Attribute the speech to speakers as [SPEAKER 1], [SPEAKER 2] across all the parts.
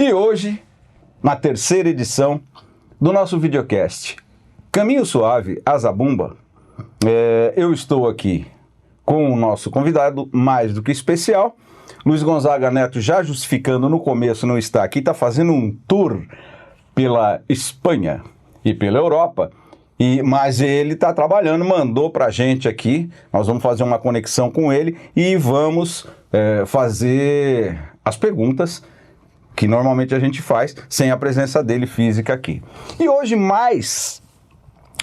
[SPEAKER 1] E hoje, na terceira edição do nosso videocast Caminho Suave, a Zabumba, eu estou aqui com o nosso convidado mais do que especial, Luiz Gonzaga Neto, já justificando no começo, não está aqui, está fazendo um tour pela Espanha e pela Europa, mas ele está trabalhando, mandou para a gente aqui, nós vamos fazer uma conexão com ele e vamos fazer as perguntas que normalmente a gente faz sem a presença dele física aqui. E hoje, mais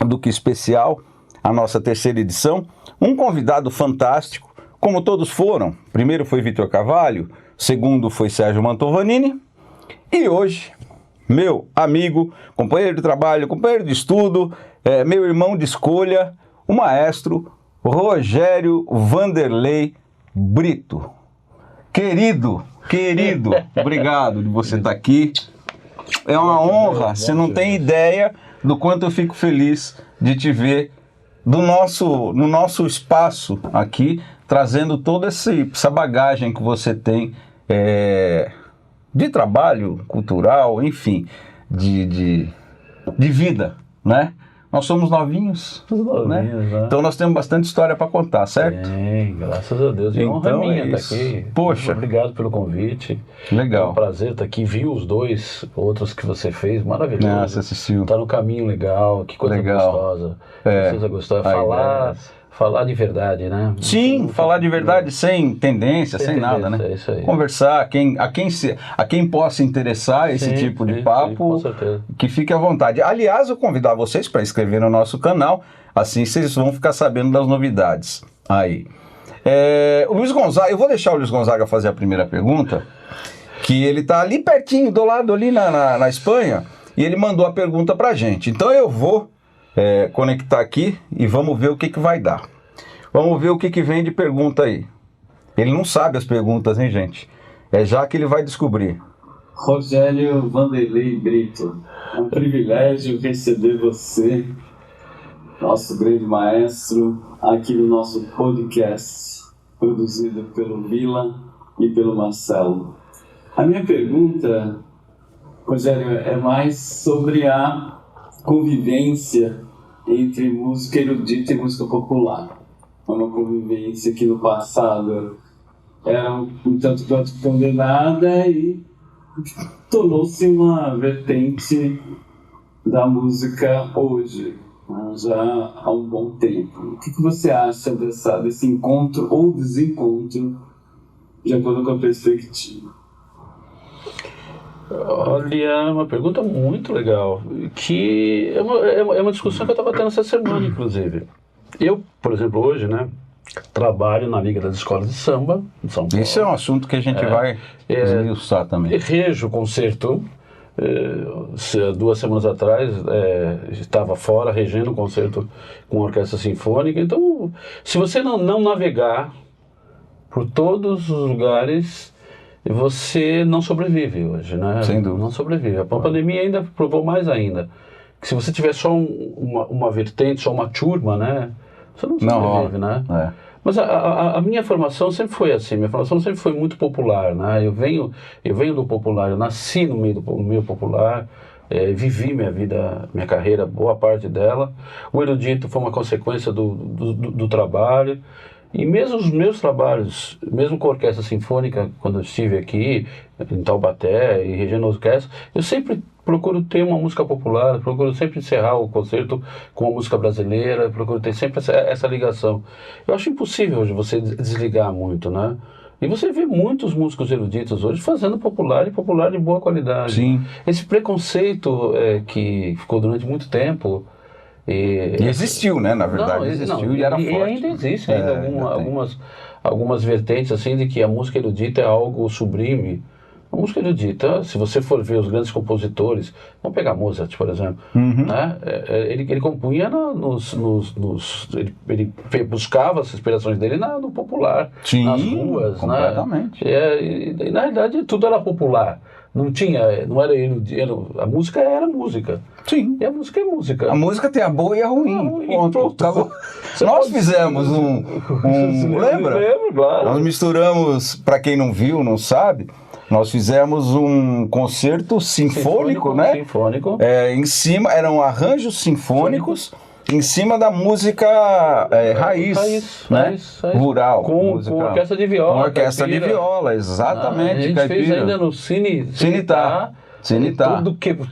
[SPEAKER 1] do que especial, a nossa terceira edição, um convidado fantástico, como todos foram. Primeiro foi Vitor Carvalho, segundo foi Sérgio Mantovanini, e hoje, meu amigo, companheiro de trabalho, companheiro de estudo, meu irmão de escolha, o maestro Rogério Vanderlei Brito. Querido, obrigado de você estar aqui. É uma honra, você não tem ideia do quanto eu fico feliz de te ver no nosso espaço aqui, trazendo toda essa bagagem que você tem de trabalho cultural, enfim, de vida, né? Nós somos novinhos, né? Então nós temos bastante história para contar, certo?
[SPEAKER 2] Tem, graças a Deus. E honra minha estar aqui.
[SPEAKER 1] Poxa.
[SPEAKER 2] Obrigado pelo convite.
[SPEAKER 1] Legal.
[SPEAKER 2] É um prazer estar aqui. Vi os dois outros que você fez, maravilhoso.
[SPEAKER 1] Ah, você assistiu.
[SPEAKER 2] Tá no caminho legal, que coisa gostosa. Precisa gostar. Falar de verdade, né?
[SPEAKER 1] Sim, falar de verdade sem tendência, sem nada, né?
[SPEAKER 2] É isso aí.
[SPEAKER 1] Conversar, a quem possa interessar esse tipo de papo,
[SPEAKER 2] com certeza.
[SPEAKER 1] Que fique à vontade. Aliás, eu convidar vocês para inscrever no nosso canal, assim vocês vão ficar sabendo das novidades. Aí. O Luiz Gonzaga, eu vou deixar o Luiz Gonzaga fazer a primeira pergunta, que ele está ali pertinho, do lado ali na Espanha, e ele mandou a pergunta para a gente. Então eu vou conectar aqui e vamos ver o que vai dar. Vamos ver o que vem de pergunta aí. Ele não sabe as perguntas, hein, gente? É já que ele vai descobrir.
[SPEAKER 3] Rogério Vanderlei Brito, é um privilégio receber você, nosso grande maestro, aqui no nosso podcast, produzido pelo Vila e pelo Marcelo. A minha pergunta, Rogério, é mais sobre a convivência entre música erudita e música popular. É uma convivência que no passado era um tanto quanto condenada e tornou-se uma vertente da música hoje, já há um bom tempo. O que você acha desse encontro ou desencontro, de acordo com a perspectiva?
[SPEAKER 2] Olha, uma pergunta muito legal, que é uma discussão que eu estava tendo essa semana, inclusive. Eu, por exemplo, hoje, né, trabalho na Liga das Escolas de Samba em São Paulo.
[SPEAKER 1] Esse é um assunto que a gente vai esmiuçar também.
[SPEAKER 2] Rejo o concerto. 2 semanas atrás estava fora regendo um concerto com a orquestra sinfônica. Então, se você não navegar por todos os lugares, você não sobrevive hoje, né?
[SPEAKER 1] Sem dúvida.
[SPEAKER 2] Não sobrevive. A pandemia ainda provou mais ainda. Que se você tiver só uma vertente, só uma turma, né? Você não sobrevive, né? Mas a minha formação sempre foi assim. Minha formação sempre foi muito popular, né? Eu venho do popular. Eu nasci no meio popular. Vivi minha vida, minha carreira, boa parte dela. O erudito foi uma consequência do trabalho. E mesmo os meus trabalhos, mesmo com a Orquestra Sinfônica, quando eu estive aqui, em Taubaté e regendo a orquestra, eu sempre procuro ter uma música popular, procuro sempre encerrar o concerto com uma música brasileira, procuro ter sempre essa ligação. Eu acho impossível hoje você desligar muito, né? E você vê muitos músicos eruditos hoje fazendo popular e popular de boa qualidade.
[SPEAKER 1] Sim.
[SPEAKER 2] Esse preconceito que ficou durante muito tempo...
[SPEAKER 1] E existiu, né? Na verdade, existiu e era forte.
[SPEAKER 2] E ainda existe algumas vertentes assim de que a música erudita é algo sublime. A música erudita, se você for ver os grandes compositores, vamos pegar Mozart, por exemplo, né? Ele compunha ele buscava as inspirações dele no popular,
[SPEAKER 1] sim,
[SPEAKER 2] nas ruas,
[SPEAKER 1] completamente.
[SPEAKER 2] Né? E na verdade tudo era popular. Não era erudito, a música era música.
[SPEAKER 1] Sim.
[SPEAKER 2] E a música é música.
[SPEAKER 1] A música tem a boa e a ruim. Nós fizemos lembra?
[SPEAKER 2] Lembro, claro.
[SPEAKER 1] Nós misturamos, para quem não viu, não sabe, Nós fizemos um concerto sinfônico, né?
[SPEAKER 2] Sinfônico.
[SPEAKER 1] Em cima, eram arranjos sinfônicos em cima da música raiz, né?
[SPEAKER 2] Raiz.
[SPEAKER 1] Rural.
[SPEAKER 2] Com orquestra de viola.
[SPEAKER 1] Com orquestra de viola, exatamente.
[SPEAKER 2] A gente fez ainda no Cinitá.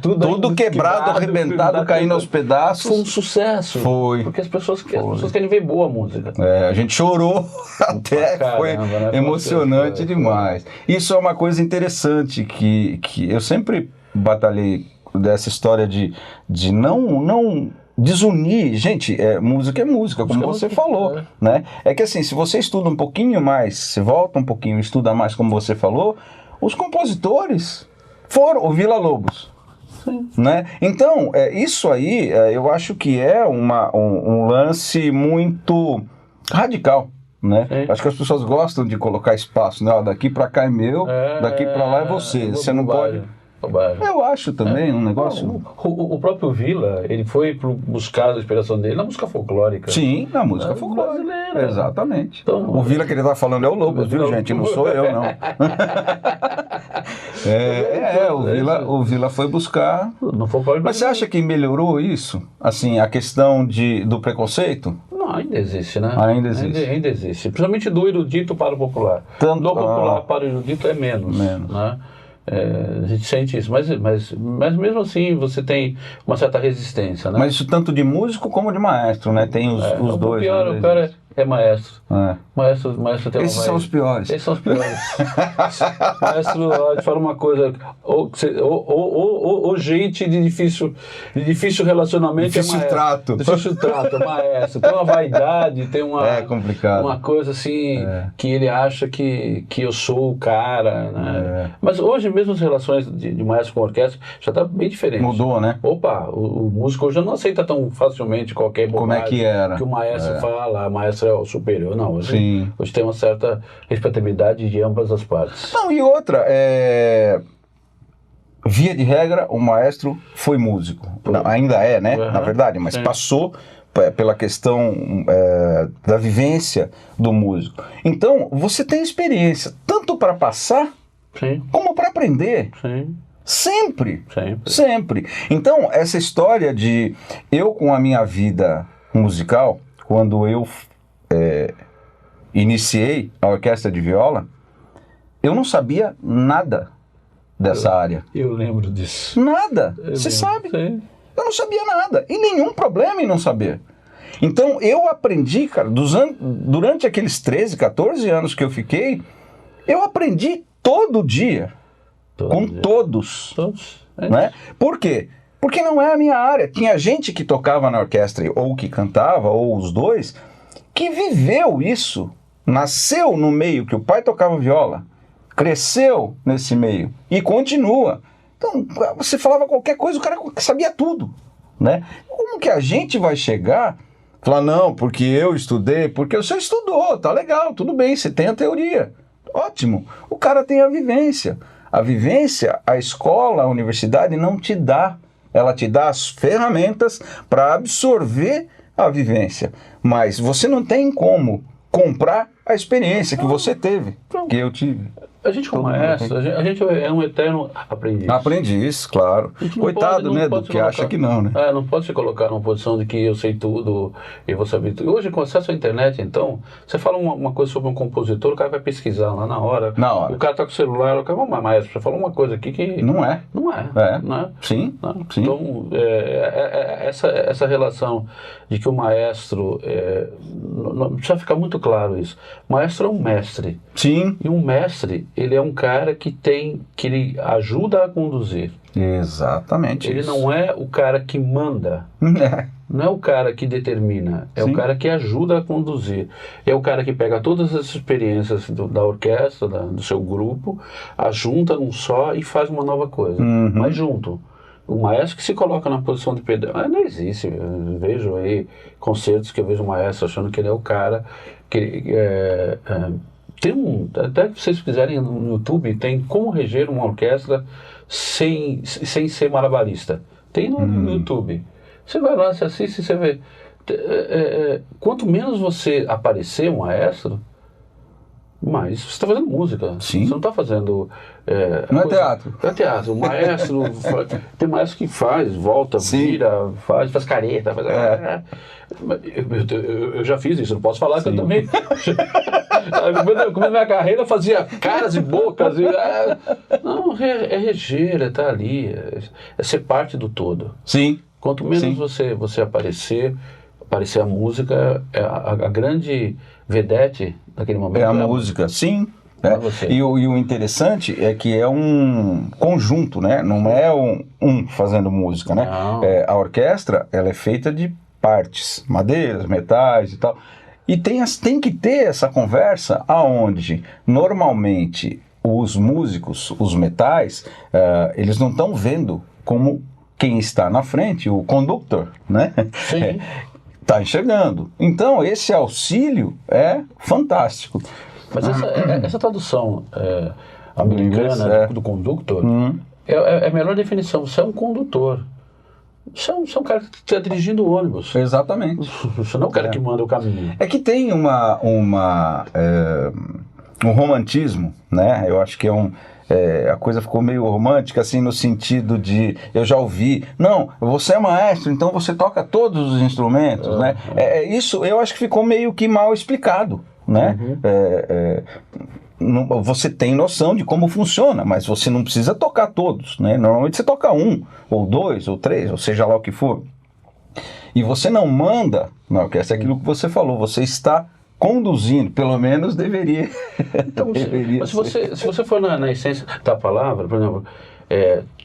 [SPEAKER 1] Tudo quebrado, arrebentado, caindo aos pedaços.
[SPEAKER 2] Foi um sucesso.
[SPEAKER 1] Foi.
[SPEAKER 2] Porque as pessoas querem ver boa música.
[SPEAKER 1] A gente chorou até, foi emocionante demais. Isso é uma coisa interessante que eu sempre batalhei dessa história de não desunir. Gente, música é música, como você falou, né? É que assim, se você estuda um pouquinho mais, se volta um pouquinho, estuda mais, como você falou, os compositores foram o Villa-Lobos, né? Então, isso aí, eu acho que é um lance muito radical, né? Acho que as pessoas gostam de colocar espaço, né? Daqui para cá é meu, daqui para lá é você. Você não pode... Eu acho também um negócio...
[SPEAKER 2] O próprio Villa, ele foi buscar a inspiração dele na música folclórica.
[SPEAKER 1] Sim, na música folclórica. Brasileira. Exatamente. Então, o Villa que ele está falando é o Lobos, viu, gente? Não sou eu, não. O Villa foi buscar... No folclore. Mas você acha que melhorou isso? Assim, a questão do preconceito?
[SPEAKER 2] Não, ainda existe, né?
[SPEAKER 1] Ainda existe.
[SPEAKER 2] Ainda existe. Principalmente do erudito para o popular. Do popular para o erudito é menos. Né? A gente sente isso, mas mesmo assim você tem uma certa resistência, né?
[SPEAKER 1] Mas isso tanto de músico como de maestro, né? Tem os dois.
[SPEAKER 2] O pior é maestro. Maestro tem
[SPEAKER 1] Esses são os piores.
[SPEAKER 2] Esses são os piores. Maestro, te fala uma coisa, ou gente de difícil relacionamento.
[SPEAKER 1] Difícil trato.
[SPEAKER 2] Difícil trato, maestro. Tem uma vaidade, tem uma...
[SPEAKER 1] complicado.
[SPEAKER 2] Uma coisa assim, que ele acha que eu sou o cara, né? Mas hoje mesmo as relações de maestro com orquestra já está bem diferente.
[SPEAKER 1] Mudou, né?
[SPEAKER 2] Opa, o músico hoje não aceita tão facilmente qualquer bobagem.
[SPEAKER 1] Como é que era?
[SPEAKER 2] Que o maestro fala, o maestro é o superior. Não, hoje tem uma certa respeitabilidade de ambas as partes.
[SPEAKER 1] Não, e outra, via de regra, o maestro foi músico. Não, ainda é, né? Na verdade, mas passou pela questão da vivência do músico. Então, você tem experiência, tanto para passar, como para aprender. Sempre. Então, essa história de eu com a minha vida musical, quando eu iniciei a orquestra de viola, eu não sabia nada dessa área.
[SPEAKER 2] Eu lembro disso.
[SPEAKER 1] Nada. Você sabe?
[SPEAKER 2] Sim.
[SPEAKER 1] Eu não sabia nada. E nenhum problema em não saber. Então, eu aprendi, cara, durante aqueles 13, 14 anos que eu fiquei, eu aprendi todo dia. Todos. Né? Por quê? Porque não é a minha área. Tinha gente que tocava na orquestra, ou que cantava, ou os dois, que viveu isso, nasceu no meio que o pai tocava viola, cresceu nesse meio e continua. Então, você falava qualquer coisa, o cara sabia tudo, né? Como que a gente vai chegar, falar, não, porque eu estudei, porque você estudou, tá legal, tudo bem, você tem a teoria, ótimo. O cara tem a vivência. A vivência, a escola, a universidade não te dá. Ela te dá as ferramentas para absorver a vivência. Mas você não tem como comprar a experiência que você teve, que eu tive.
[SPEAKER 2] A gente como maestro, a gente é um eterno aprendiz.
[SPEAKER 1] Aprendiz, claro. Coitado, né, do que acha que não, né?
[SPEAKER 2] Não pode se colocar numa posição de que eu sei tudo e vou saber tudo. Hoje, com acesso à internet, então, você fala uma coisa sobre um compositor, o cara vai pesquisar lá na hora. O cara tá com o celular, o cara, vamos, maestro, você falou uma coisa aqui que...
[SPEAKER 1] Não é.
[SPEAKER 2] Não é.
[SPEAKER 1] Sim. Sim.
[SPEAKER 2] Então, essa relação de que o maestro... precisa ficar muito claro isso. O maestro é um mestre.
[SPEAKER 1] Sim.
[SPEAKER 2] E um mestre, ele é um cara que ele ajuda a conduzir.
[SPEAKER 1] Exatamente.
[SPEAKER 2] Ele não é o cara que manda. Não é o cara que determina. É o cara que ajuda a conduzir. É o cara que pega todas as experiências da orquestra, do seu grupo, ajunta num só e faz uma nova coisa. Mas junto. O maestro que se coloca na posição de pedreiro, não existe. Eu vejo aí concertos que eu vejo o maestro achando que ele é o cara que... até que vocês quiserem no YouTube, tem como reger uma orquestra sem ser malabarista. Tem no YouTube. Você vai lá, você assiste, você vê. Quanto menos você aparecer um maestro, Mas você está fazendo música.
[SPEAKER 1] Sim.
[SPEAKER 2] Você não está fazendo...
[SPEAKER 1] não é teatro.
[SPEAKER 2] É teatro. O maestro... tem maestro que faz, volta, vira, faz careta. Eu já fiz isso, não posso falar que eu também... Começo minha carreira, eu fazia caras e bocas. Não, é reger, é estar ali. É ser parte do todo.
[SPEAKER 1] Sim.
[SPEAKER 2] Quanto menos você aparecer a música, a grande vedete daquele momento.
[SPEAKER 1] É a música, sim. E o interessante é que é um conjunto, né? Não é um fazendo música, né? A orquestra, ela é feita de partes, madeiras, metais e tal. E tem que ter essa conversa aonde, normalmente, os músicos, os metais, eles não estão vendo como quem está na frente, o conductor, né?
[SPEAKER 2] Sim.
[SPEAKER 1] Está enxergando. Então, esse auxílio é fantástico.
[SPEAKER 2] Mas essa tradução americana do conductor é a melhor definição. Você é um condutor. Você é um cara que está dirigindo o ônibus.
[SPEAKER 1] Exatamente.
[SPEAKER 2] Você não é o cara que manda o caminho.
[SPEAKER 1] É que tem um romantismo, né? Eu acho que a coisa ficou meio romântica, assim, no sentido de, eu já ouvi, não, você é maestro, então você toca todos os instrumentos, né? Isso eu acho que ficou meio que mal explicado, né? Você tem noção de como funciona, mas você não precisa tocar todos, né? Normalmente você toca um, ou dois, ou três, ou seja lá o que for. E você não manda na orquestra, é aquilo que você falou, você está conduzindo, pelo menos deveria.
[SPEAKER 2] Então, mas se você for na essência da palavra, por exemplo,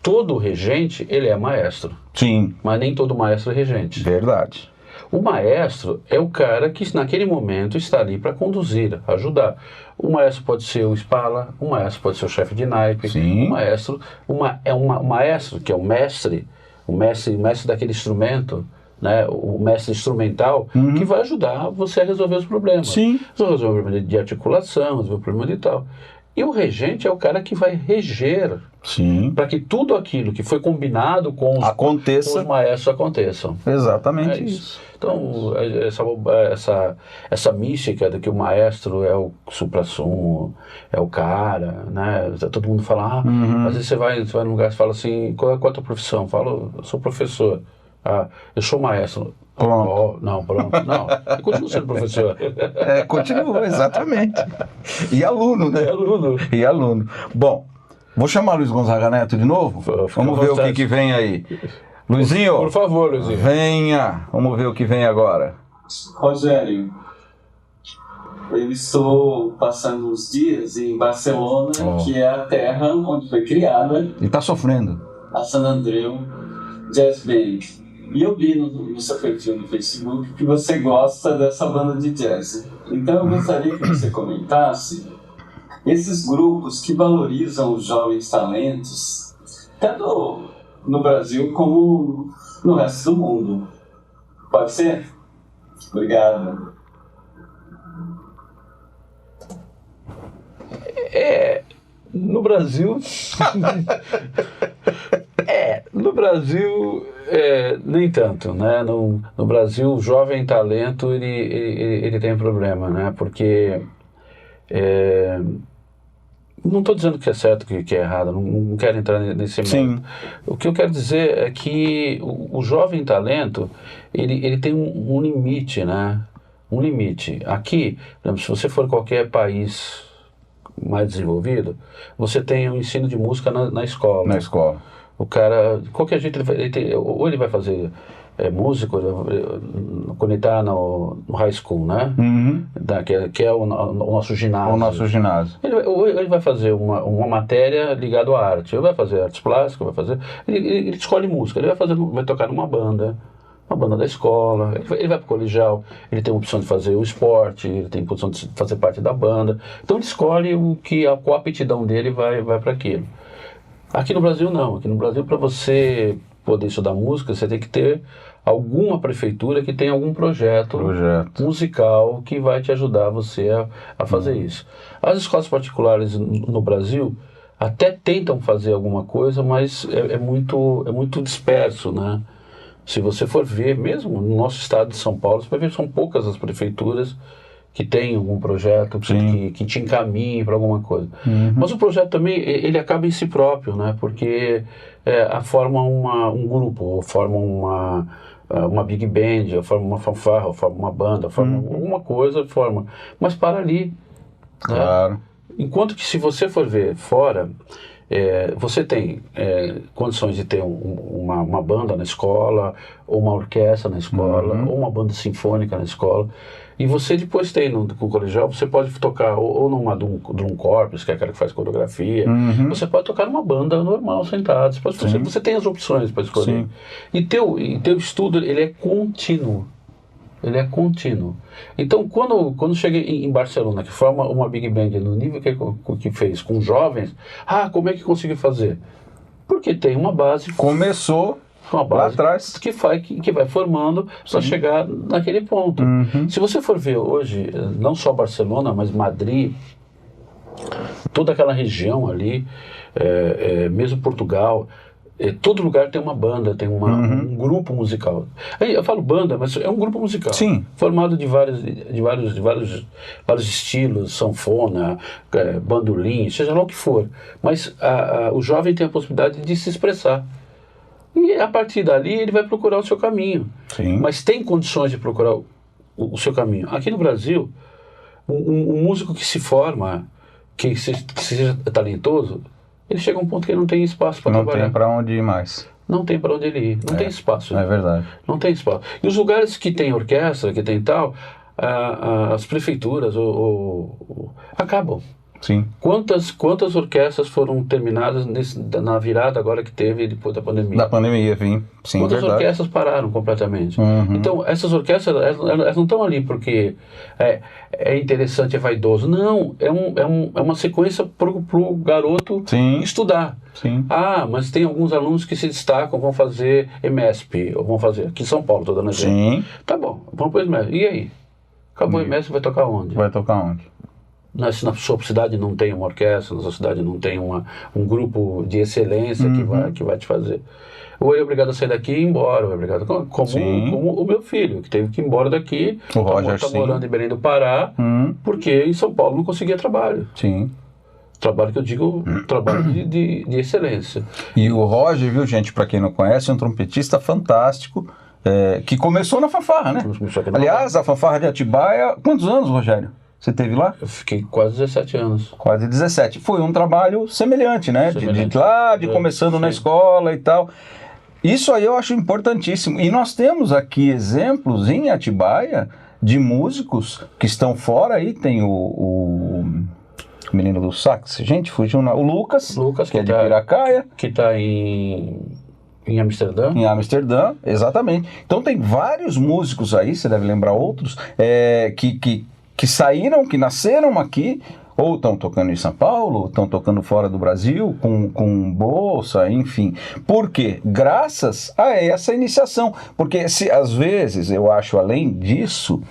[SPEAKER 2] todo regente, ele é maestro.
[SPEAKER 1] Sim.
[SPEAKER 2] Mas nem todo maestro é regente.
[SPEAKER 1] Verdade.
[SPEAKER 2] O maestro é o cara que naquele momento está ali para conduzir, ajudar. O maestro pode ser o espala, o maestro pode ser o chefe de naipe.
[SPEAKER 1] Sim.
[SPEAKER 2] O maestro o maestro, que é o mestre daquele instrumento, né, o mestre instrumental, que vai ajudar você a resolver os problemas.
[SPEAKER 1] Sim.
[SPEAKER 2] Você vai resolver o problema de articulação, resolver o problema de tal. E o regente é o cara que vai reger para que tudo aquilo que foi combinado com os maestros aconteçam.
[SPEAKER 1] Exatamente isso.
[SPEAKER 2] Então, essa mística de que o maestro é o supra-sumo, é o cara, né? Todo mundo fala, às vezes você vai num lugar e fala assim, qual é a tua profissão? Eu falo, eu sou professor. Eu sou maestro.
[SPEAKER 1] Pronto.
[SPEAKER 2] Não, eu continuo sendo professor.
[SPEAKER 1] Continua, exatamente. E aluno, né? E aluno. Bom, vou chamar Luiz Gonzaga Neto de novo. Vamos ver o que vem aí. Luizinho.
[SPEAKER 2] Por favor, Luizinho.
[SPEAKER 1] Venha. Vamos ver o que vem agora.
[SPEAKER 3] Rogério, eu estou passando uns dias em Barcelona, que é a terra onde foi criada.
[SPEAKER 1] Ele está sofrendo.
[SPEAKER 3] A San Andreu Jazz Band. E eu vi no seu perfil no Facebook que você gosta dessa banda de jazz. Então eu gostaria que você comentasse esses grupos que valorizam os jovens talentos, tanto no Brasil como no resto do mundo. Pode ser? Obrigado.
[SPEAKER 2] No Brasil... no Brasil, nem tanto, né? No Brasil, o jovem talento, ele tem problema, né? Porque... não estou dizendo que é certo, que é errado, não quero entrar nesse mérito. O que eu quero dizer é que o jovem talento, ele tem um limite, né? Um limite. Aqui, por exemplo, se você for qualquer país mais desenvolvido, você tem um ensino de música na escola.
[SPEAKER 1] Na escola.
[SPEAKER 2] O cara, qualquer jeito, ou ele vai fazer música, quando ele está no high school, né? Que é o nosso ginásio.
[SPEAKER 1] O nosso ginásio.
[SPEAKER 2] Ou ele vai fazer uma matéria ligada à arte, ou vai fazer artes plásticas, ele escolhe música, ele vai tocar numa banda da escola, ele vai para o colegial, ele tem a opção de fazer o esporte, ele tem a opção de fazer parte da banda, então ele escolhe qual a aptidão dele vai para aquilo. Aqui no Brasil não, aqui no Brasil para você poder estudar música, você tem que ter alguma prefeitura que tenha algum projeto musical que vai te ajudar você a fazer isso. As escolas particulares no Brasil até tentam fazer alguma coisa, mas é muito disperso, né? Se você for ver, mesmo no nosso estado de São Paulo, você vai ver que são poucas as prefeituras que tem algum projeto que te encaminhe para alguma coisa. Mas o projeto também, ele acaba em si próprio, né? Porque forma um grupo, ou forma uma big band, ou forma uma fanfarra, ou forma uma banda, forma alguma coisa, mas para ali.
[SPEAKER 1] Claro.
[SPEAKER 2] Né? Enquanto que se você for ver fora, você tem condições de ter uma banda na escola, ou uma orquestra na escola, ou uma banda sinfônica na escola. E você depois tem no colegial, você pode tocar ou numa drum corpus, que é aquela que faz coreografia, você pode tocar numa banda normal, sentado, você tem as opções para escolher. Sim. E teu estudo, ele é contínuo. Ele é contínuo. Então, quando chega em Barcelona, que forma uma big band no nível que fez com jovens, como é que conseguiu fazer? Porque tem uma base.
[SPEAKER 1] Começou uma base lá atrás
[SPEAKER 2] que vai formando para chegar naquele ponto. Se você for ver hoje, não só Barcelona, mas Madrid, toda aquela região ali, mesmo Portugal, todo lugar tem uma banda, tem um grupo musical. Eu falo banda, mas é um grupo musical.
[SPEAKER 1] Sim.
[SPEAKER 2] Formado de vários estilos, sanfona, bandolim, seja lá o que for. Mas o jovem tem a possibilidade de se expressar. E a partir dali ele vai procurar o seu caminho.
[SPEAKER 1] Sim.
[SPEAKER 2] Mas tem condições de procurar o seu caminho. Aqui no Brasil, um músico que se forma, que seja talentoso, ele chega a um ponto que ele não tem espaço para trabalhar.
[SPEAKER 1] Não tem para onde ir mais.
[SPEAKER 2] Não tem para onde ele ir. Não tem espaço.
[SPEAKER 1] É verdade.
[SPEAKER 2] Não tem espaço. E os lugares que tem orquestra, que tem tal, as prefeituras acabam.
[SPEAKER 1] Sim.
[SPEAKER 2] Quantas orquestras foram terminadas na virada agora que teve depois da pandemia?
[SPEAKER 1] Da pandemia, sim.
[SPEAKER 2] Quantas orquestras pararam completamente? Então, essas orquestras, elas não estão ali porque é interessante, é vaidoso. Não, é uma sequência para o garoto estudar.
[SPEAKER 1] Sim.
[SPEAKER 2] Mas tem alguns alunos que se destacam, vão fazer EMESP, ou vão fazer aqui em São Paulo, estou dando exemplo.
[SPEAKER 1] Sim.
[SPEAKER 2] Tá bom, vamos para o EMESP. E aí? Acabou o EMESP, vai tocar onde?
[SPEAKER 1] Vai tocar onde?
[SPEAKER 2] Na sua cidade não tem uma orquestra, na sua cidade não tem um grupo de excelência que vai te fazer. Ou ele é obrigado a sair daqui e ir embora, ou é obrigado, como o meu filho, que teve que ir embora daqui, está morando em Belém do Pará, porque em São Paulo não conseguia trabalho.
[SPEAKER 1] Sim.
[SPEAKER 2] Trabalho que eu digo, trabalho de excelência.
[SPEAKER 1] E o Roger, viu, gente, para quem não conhece, é um trompetista fantástico, que começou na fanfarra, né? Aliás, a fanfarra de Atibaia, quantos anos, Rogério? Você teve lá?
[SPEAKER 2] Eu fiquei quase 17 anos.
[SPEAKER 1] Quase 17. Foi um trabalho semelhante, né? De começando na escola e tal. Isso aí eu acho importantíssimo. E nós temos aqui exemplos em Atibaia de músicos que estão fora aí. Tem o menino do sax. Gente, fugiu o Lucas, que é de Piracaia.
[SPEAKER 2] Que está em Amsterdã?
[SPEAKER 1] Em Amsterdã, exatamente. Então tem vários músicos aí, você deve lembrar outros, que saíram, que nasceram aqui, ou estão tocando em São Paulo, ou estão tocando fora do Brasil, com bolsa, enfim. Por quê? Graças a essa iniciação. Porque às vezes, eu acho, além disso,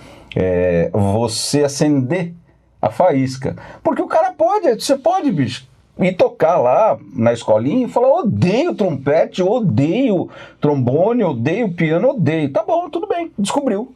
[SPEAKER 1] você acender a faísca. Porque o cara você pode, bicho, ir tocar lá na escolinha e falar: odeio trompete, odeio trombone, odeio piano, odeio. Tá bom, tudo bem, descobriu.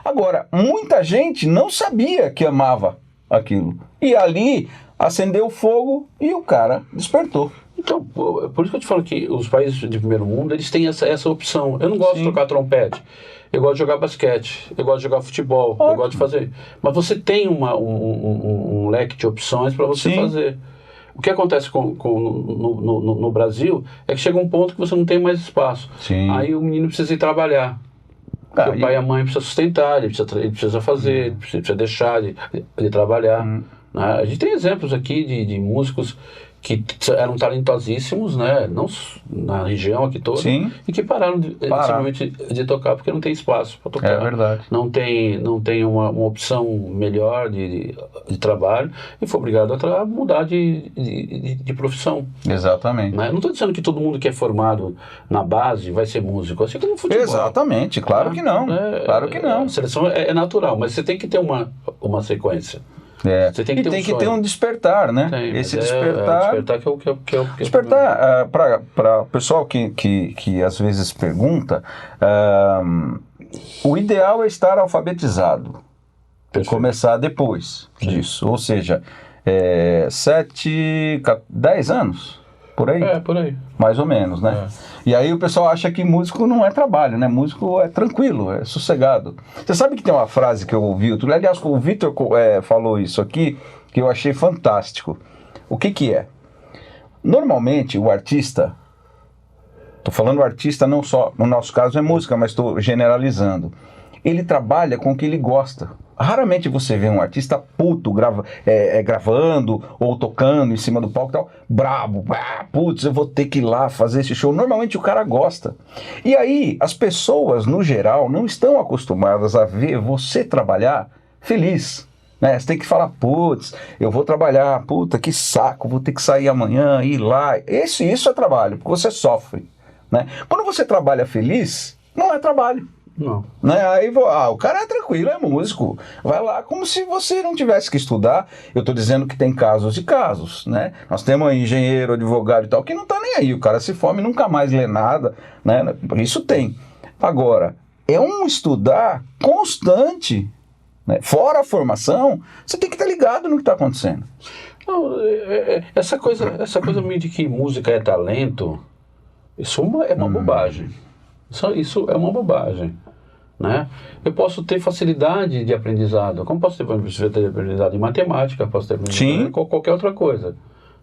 [SPEAKER 1] Agora, muita gente não sabia que amava aquilo. E ali acendeu o fogo e o cara despertou.
[SPEAKER 2] Então, por isso que eu te falo que os países de primeiro mundo, eles têm essa opção. Eu não gosto de tocar trompete. Eu gosto de jogar basquete. Eu gosto de jogar futebol. Ótimo. Eu gosto de fazer. Mas você tem um leque de opções para você fazer. O que acontece no Brasil é que chega um ponto que você não tem mais espaço.
[SPEAKER 1] Sim.
[SPEAKER 2] Aí o menino precisa ir trabalhar. O pai e a mãe precisam sustentar, ele precisa fazer, ele precisa deixar de trabalhar. Né? A gente tem exemplos aqui de músicos que eram talentosíssimos, né? Não na região aqui toda, e que pararam simplesmente de tocar porque não tem espaço para tocar.
[SPEAKER 1] É verdade.
[SPEAKER 2] Não tem uma opção melhor de trabalho e foi obrigado a mudar de profissão.
[SPEAKER 1] Exatamente.
[SPEAKER 2] Né? Não estou dizendo que todo mundo que é formado na base vai ser músico, assim como no futebol.
[SPEAKER 1] Exatamente, claro que não. Claro que não.
[SPEAKER 2] A seleção é natural, mas você tem que ter uma sequência.
[SPEAKER 1] Você tem que ter um despertar, né? Esse despertar.
[SPEAKER 2] Despertar que é o
[SPEAKER 1] despertar, para o pessoal que às vezes pergunta, o ideal é estar alfabetizado. Perfeito. Começar depois disso. Ou seja, 10 anos, por aí?
[SPEAKER 2] Por aí.
[SPEAKER 1] Mais ou menos, né? E aí o pessoal acha que músico não é trabalho, né? Músico é tranquilo, é sossegado. Você sabe que tem uma frase que eu ouvi, aliás, o Vitor falou isso aqui, que eu achei fantástico. O que é? Normalmente o artista, estou falando artista não só, no nosso caso é música, mas estou generalizando, ele trabalha com o que ele gosta. Raramente você vê um artista puto gravando ou tocando em cima do palco e tal, brabo, putz, eu vou ter que ir lá fazer esse show. Normalmente o cara gosta. E aí as pessoas, no geral, não estão acostumadas a ver você trabalhar feliz. Né? Você tem que falar, putz, eu vou trabalhar, puta, que saco, vou ter que sair amanhã, ir lá. Isso é trabalho, porque você sofre. Né? Quando você trabalha feliz, não é trabalho.
[SPEAKER 2] Não.
[SPEAKER 1] Né? Aí o cara é tranquilo, é músico. Vai lá como se você não tivesse que estudar. Eu estou dizendo que tem casos e casos, né? Nós temos aí engenheiro, advogado e tal, que não está nem aí. O cara se forma e nunca mais lê nada, né? Isso tem. Agora, é um estudar constante, né? Fora a formação, você tem que estar ligado no que está acontecendo.
[SPEAKER 2] Não, essa coisa meio de que música é talento, isso é uma bobagem. Isso é uma bobagem, né? Eu posso ter facilidade de aprendizado, como posso ter facilidade de aprendizado em matemática, posso ter aprendizado em qualquer outra coisa,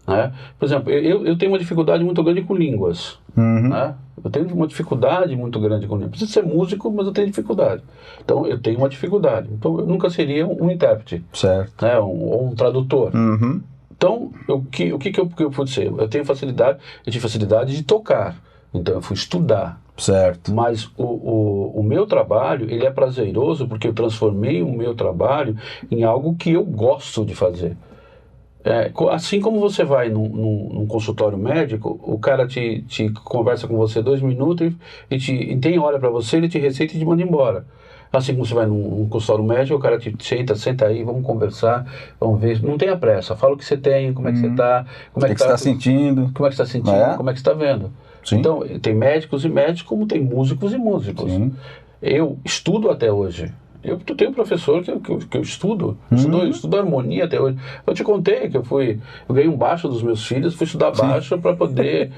[SPEAKER 2] né? Por exemplo, eu tenho uma dificuldade muito grande com línguas, né? Eu tenho uma dificuldade muito grande com línguas. Preciso ser músico, mas eu tenho dificuldade. Então, eu tenho uma dificuldade. Então, eu nunca seria um intérprete,
[SPEAKER 1] certo,
[SPEAKER 2] né? Ou um tradutor. Então, o que eu pude ser? Eu tive facilidade de tocar. Então, eu fui estudar.
[SPEAKER 1] Certo.
[SPEAKER 2] Mas o meu trabalho, ele é prazeroso porque eu transformei o meu trabalho em algo que eu gosto de fazer. Assim como você vai num consultório médico, o cara te conversa com você 2 minutos e tem hora para você, ele te receita e te manda embora. Assim como você vai num consultório médico, o cara te senta aí, vamos conversar, vamos ver. Não tenha pressa, fala o que você tem, como é que você está, como é que
[SPEAKER 1] você está sentindo,
[SPEAKER 2] como é que você está sentindo, como é que você está vendo.
[SPEAKER 1] Sim.
[SPEAKER 2] Então, tem médicos e médicos, como tem músicos e músicos. Sim. Eu estudo até hoje. Eu tenho um professor que eu estudo. Estudo harmonia até hoje. Eu te contei que eu ganhei um baixo dos meus filhos, fui estudar baixo para poder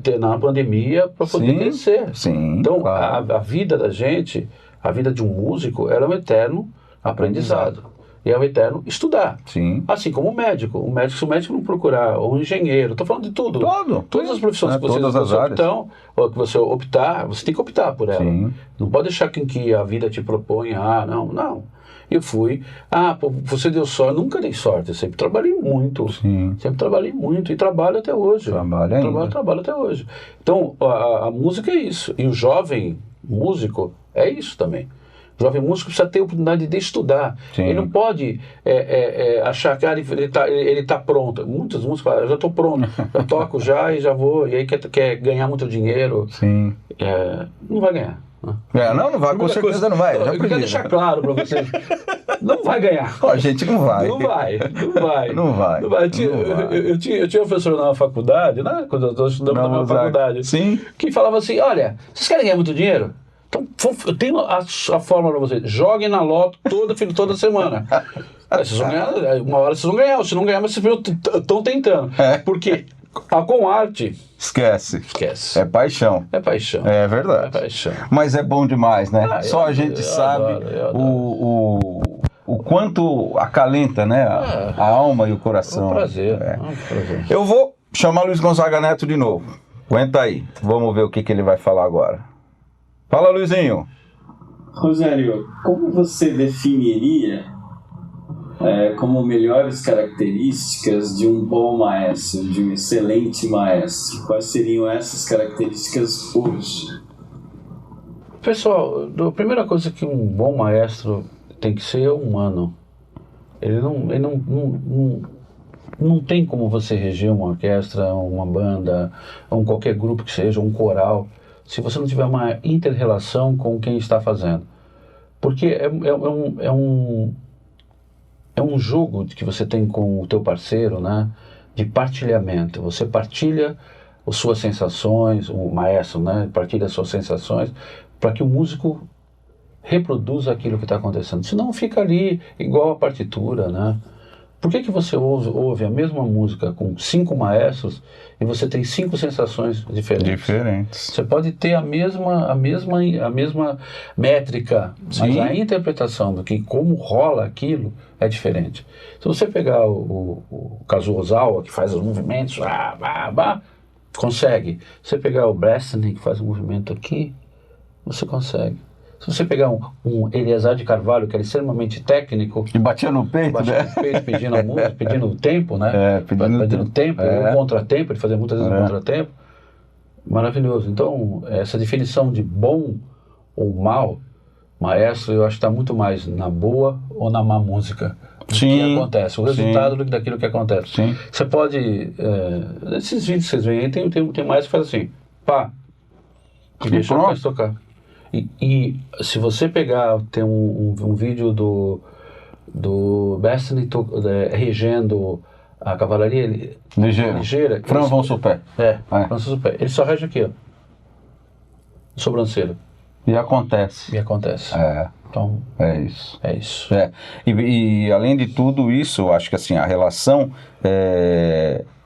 [SPEAKER 2] ter na pandemia, para poder crescer.
[SPEAKER 1] Sim,
[SPEAKER 2] então,
[SPEAKER 1] claro.
[SPEAKER 2] a vida da gente, a vida de um músico, ela é um eterno aprendizado. E é o eterno estudar.
[SPEAKER 1] Sim.
[SPEAKER 2] Assim como o médico. Se o médico não procurar, ou o engenheiro, estou falando de tudo. Todas as profissões que você optar, você tem que optar por ela.
[SPEAKER 1] Sim.
[SPEAKER 2] Não pode deixar que a vida te proponha, não. Eu fui, você deu sorte. Eu nunca dei sorte, eu sempre trabalhei muito.
[SPEAKER 1] Sim.
[SPEAKER 2] Sempre trabalhei muito e trabalho até hoje. Trabalho até hoje. Então, a música é isso. E o jovem músico é isso também. O jovem músico precisa ter a oportunidade de estudar.
[SPEAKER 1] Sim.
[SPEAKER 2] Ele não pode achar que ele está pronto. Muitas músicas falam, eu já estou pronto, já toco já e já vou, e aí quer ganhar muito dinheiro.
[SPEAKER 1] Sim.
[SPEAKER 2] Não vai ganhar.
[SPEAKER 1] Não vai, com certeza não vai.
[SPEAKER 2] Eu quero deixar claro para vocês. Não vai ganhar.
[SPEAKER 1] A gente não vai.
[SPEAKER 2] Não vai.
[SPEAKER 1] Não vai.
[SPEAKER 2] Eu tinha um professor na faculdade, né, quando eu estou estudando na minha faculdade,
[SPEAKER 1] sim,
[SPEAKER 2] que falava assim, olha, vocês querem ganhar muito dinheiro? Então, eu tenho a fórmula para vocês. Joguem na loto toda semana. Vocês vão ganhar, uma hora vocês vão ganhar, se não ganhar, mas vocês estão tentando. Porque com arte...
[SPEAKER 1] Esquece.
[SPEAKER 2] É
[SPEAKER 1] paixão.
[SPEAKER 2] É paixão.
[SPEAKER 1] É verdade.
[SPEAKER 2] É paixão.
[SPEAKER 1] Mas é bom demais, né? Só a gente sabe o quanto acalenta, né? A alma e o coração.
[SPEAKER 2] É um prazer.
[SPEAKER 1] Eu vou chamar Luiz Gonzaga Neto de novo. Aguenta aí. Vamos ver o que ele vai falar agora. Fala, Luizinho.
[SPEAKER 3] Rogério, como você definiria como melhores características de um bom maestro, de um excelente maestro? Quais seriam essas características hoje?
[SPEAKER 2] Pessoal, a primeira coisa que um bom maestro tem que ser é humano. Ele não tem como você reger uma orquestra, uma banda, ou qualquer grupo que seja, um coral, se você não tiver uma inter-relação com quem está fazendo. Porque é um jogo que você tem com o teu parceiro, né, de partilhamento. Você partilha as suas sensações, o maestro, né, partilha as suas sensações, para que o músico reproduz aquilo que está acontecendo. Senão fica ali igual a partitura, né? Por que você ouve a mesma música com 5 maestros e você tem 5 sensações diferentes? Você pode ter a mesma métrica,
[SPEAKER 1] Sim.
[SPEAKER 2] mas a interpretação do que como rola aquilo é diferente. Se você pegar o Kazuo Ozawa, que faz os movimentos, consegue. Se você pegar o Brestany, que faz um movimento aqui, você consegue. Se você pegar um Eliezer de Carvalho, que era extremamente técnico...
[SPEAKER 1] E batia no peito,
[SPEAKER 2] pedindo a música, pedindo o tempo, né? Pedindo tempo, o contratempo, ele fazia muitas vezes o contratempo. Maravilhoso. Então, essa definição de bom ou mal, maestro, eu acho que está muito mais na boa ou na má música.
[SPEAKER 1] Sim,
[SPEAKER 2] que acontece, o resultado daquilo que acontece.
[SPEAKER 1] Sim.
[SPEAKER 2] Você pode... esses vídeos que vocês veem aí, tem mais que faz assim, pá, e deixa o cara tocar. E se você pegar, tem um vídeo do Brestany regendo a cavalaria ligeira.
[SPEAKER 1] Franz von Suppé.
[SPEAKER 2] Franz von Suppé. Ele só rege aqui, ó. Sobrancelha.
[SPEAKER 1] E acontece.
[SPEAKER 2] Então,
[SPEAKER 1] é isso.
[SPEAKER 2] É isso.
[SPEAKER 1] E além de tudo isso, eu acho que assim, a relação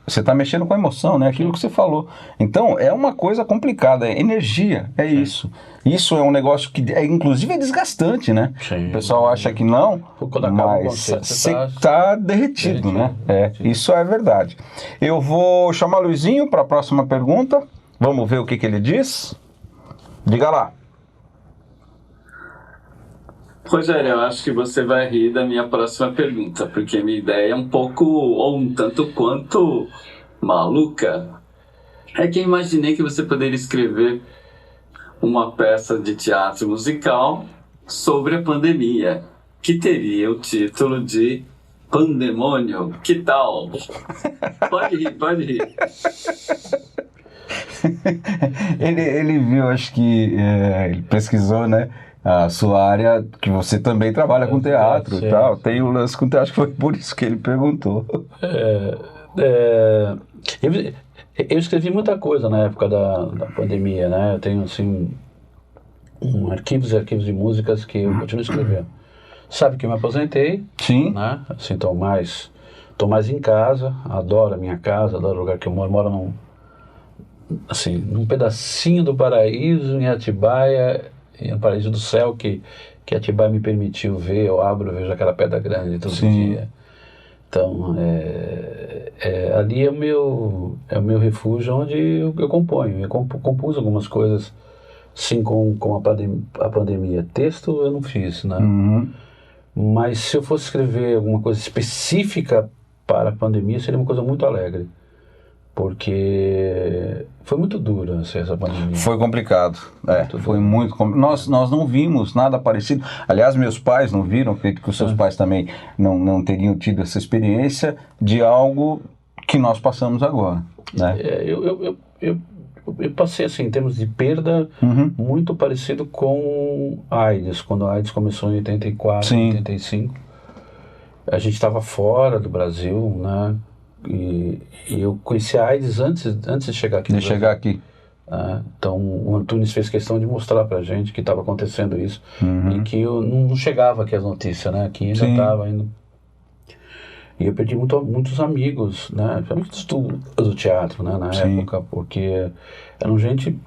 [SPEAKER 1] você está mexendo com a emoção, né? Aquilo que você falou. Então, é uma coisa complicada, é energia, isso. Isso é um negócio que, inclusive, é desgastante, né?
[SPEAKER 2] Sim.
[SPEAKER 1] O pessoal acha que não, mas você está derretido, né? Isso é verdade. Eu vou chamar o Luizinho para a próxima pergunta. Vamos ver o que ele diz. Diga lá.
[SPEAKER 3] Rogério, eu acho que você vai rir da minha próxima pergunta, porque minha ideia é um pouco, ou um tanto quanto maluca. É que eu imaginei que você poderia escrever uma peça de teatro musical sobre a pandemia, que teria o título de Pandemônio. Que tal? Pode rir.
[SPEAKER 1] Ele viu, acho que ele pesquisou, né? A sua área, que você também trabalha com teatro e tal, tem um lance com teatro, acho que foi por isso que ele perguntou.
[SPEAKER 2] Eu escrevi muita coisa na época da pandemia, né? Eu tenho, assim, arquivos e arquivos de músicas que eu continuo escrevendo. Sabe que eu me aposentei,
[SPEAKER 1] Sim.
[SPEAKER 2] Né? Assim, tô mais em casa, adoro a minha casa, adoro o lugar que eu moro num pedacinho do paraíso, em Atibaia, no paraíso do céu que Atibaia me permitiu ver. Eu vejo aquela pedra grande todo dia. Então, ali é o meu refúgio, onde eu componho. Eu compus algumas coisas, sim, com a pandemia. Texto eu não fiz, né? Mas se eu fosse escrever alguma coisa específica para a pandemia, seria uma coisa muito alegre. Porque foi muito dura essa pandemia.
[SPEAKER 1] Foi complicado, foi muito complicado. Nós não vimos nada parecido. Aliás, meus pais não viram, acredito que os seus pais também não teriam tido essa experiência de algo que nós passamos agora, né?
[SPEAKER 2] Eu passei, assim, em termos de perda, muito parecido com a AIDS, quando a AIDS começou em 84, 85. A gente estava fora do Brasil, né? E eu conheci a AIDS antes de chegar aqui. Então o Antunes fez questão de mostrar pra gente que estava acontecendo isso, e que eu não chegava aqui as notícias, né? Aqui ainda estava indo. E eu perdi muitos amigos, né? Amigos do teatro, né? Na época, porque eram gente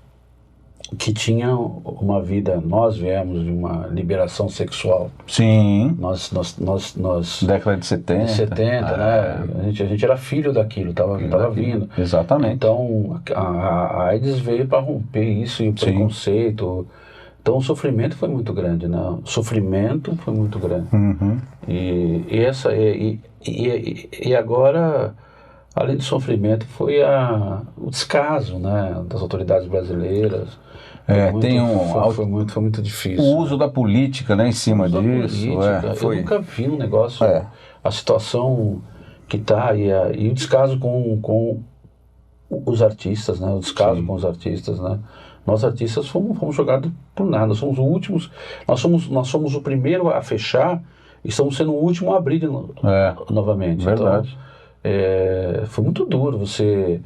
[SPEAKER 2] que tinha uma vida. Nós viemos de uma liberação sexual.
[SPEAKER 1] Sim.
[SPEAKER 2] Nós
[SPEAKER 1] década de 70.
[SPEAKER 2] 70, né? A gente era filho daquilo, tava vindo.
[SPEAKER 1] Exatamente.
[SPEAKER 2] Então, a AIDS veio para romper isso, e o preconceito. Então, o sofrimento foi muito grande, né? O sofrimento foi muito grande. E agora, além do sofrimento, foi o descaso, né, das autoridades brasileiras. Foi muito difícil.
[SPEAKER 1] O uso da política, né, em cima disso.
[SPEAKER 2] Eu nunca vi um negócio, a situação que está, e o descaso com os artistas, né? O descaso com os artistas, né? Nós artistas fomos jogados por nada, nós somos os últimos, nós somos o primeiro a fechar e estamos sendo o último a abrir novamente.
[SPEAKER 1] Verdade.
[SPEAKER 2] Então, foi muito duro você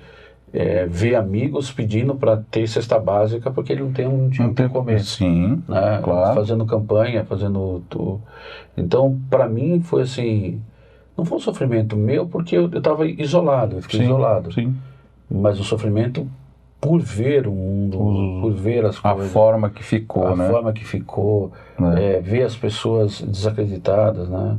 [SPEAKER 2] ver amigos pedindo para ter cesta básica porque ele não tinha o que comer.
[SPEAKER 1] Sim,
[SPEAKER 2] né?
[SPEAKER 1] claro.
[SPEAKER 2] Fazendo campanha, Então, para mim, foi assim... Não foi um sofrimento meu porque eu estava isolado, eu fiquei isolado.
[SPEAKER 1] Sim.
[SPEAKER 2] Mas um sofrimento por ver o mundo, por ver as coisas.
[SPEAKER 1] A forma que ficou, né?
[SPEAKER 2] A forma que ficou, ver as pessoas desacreditadas, né?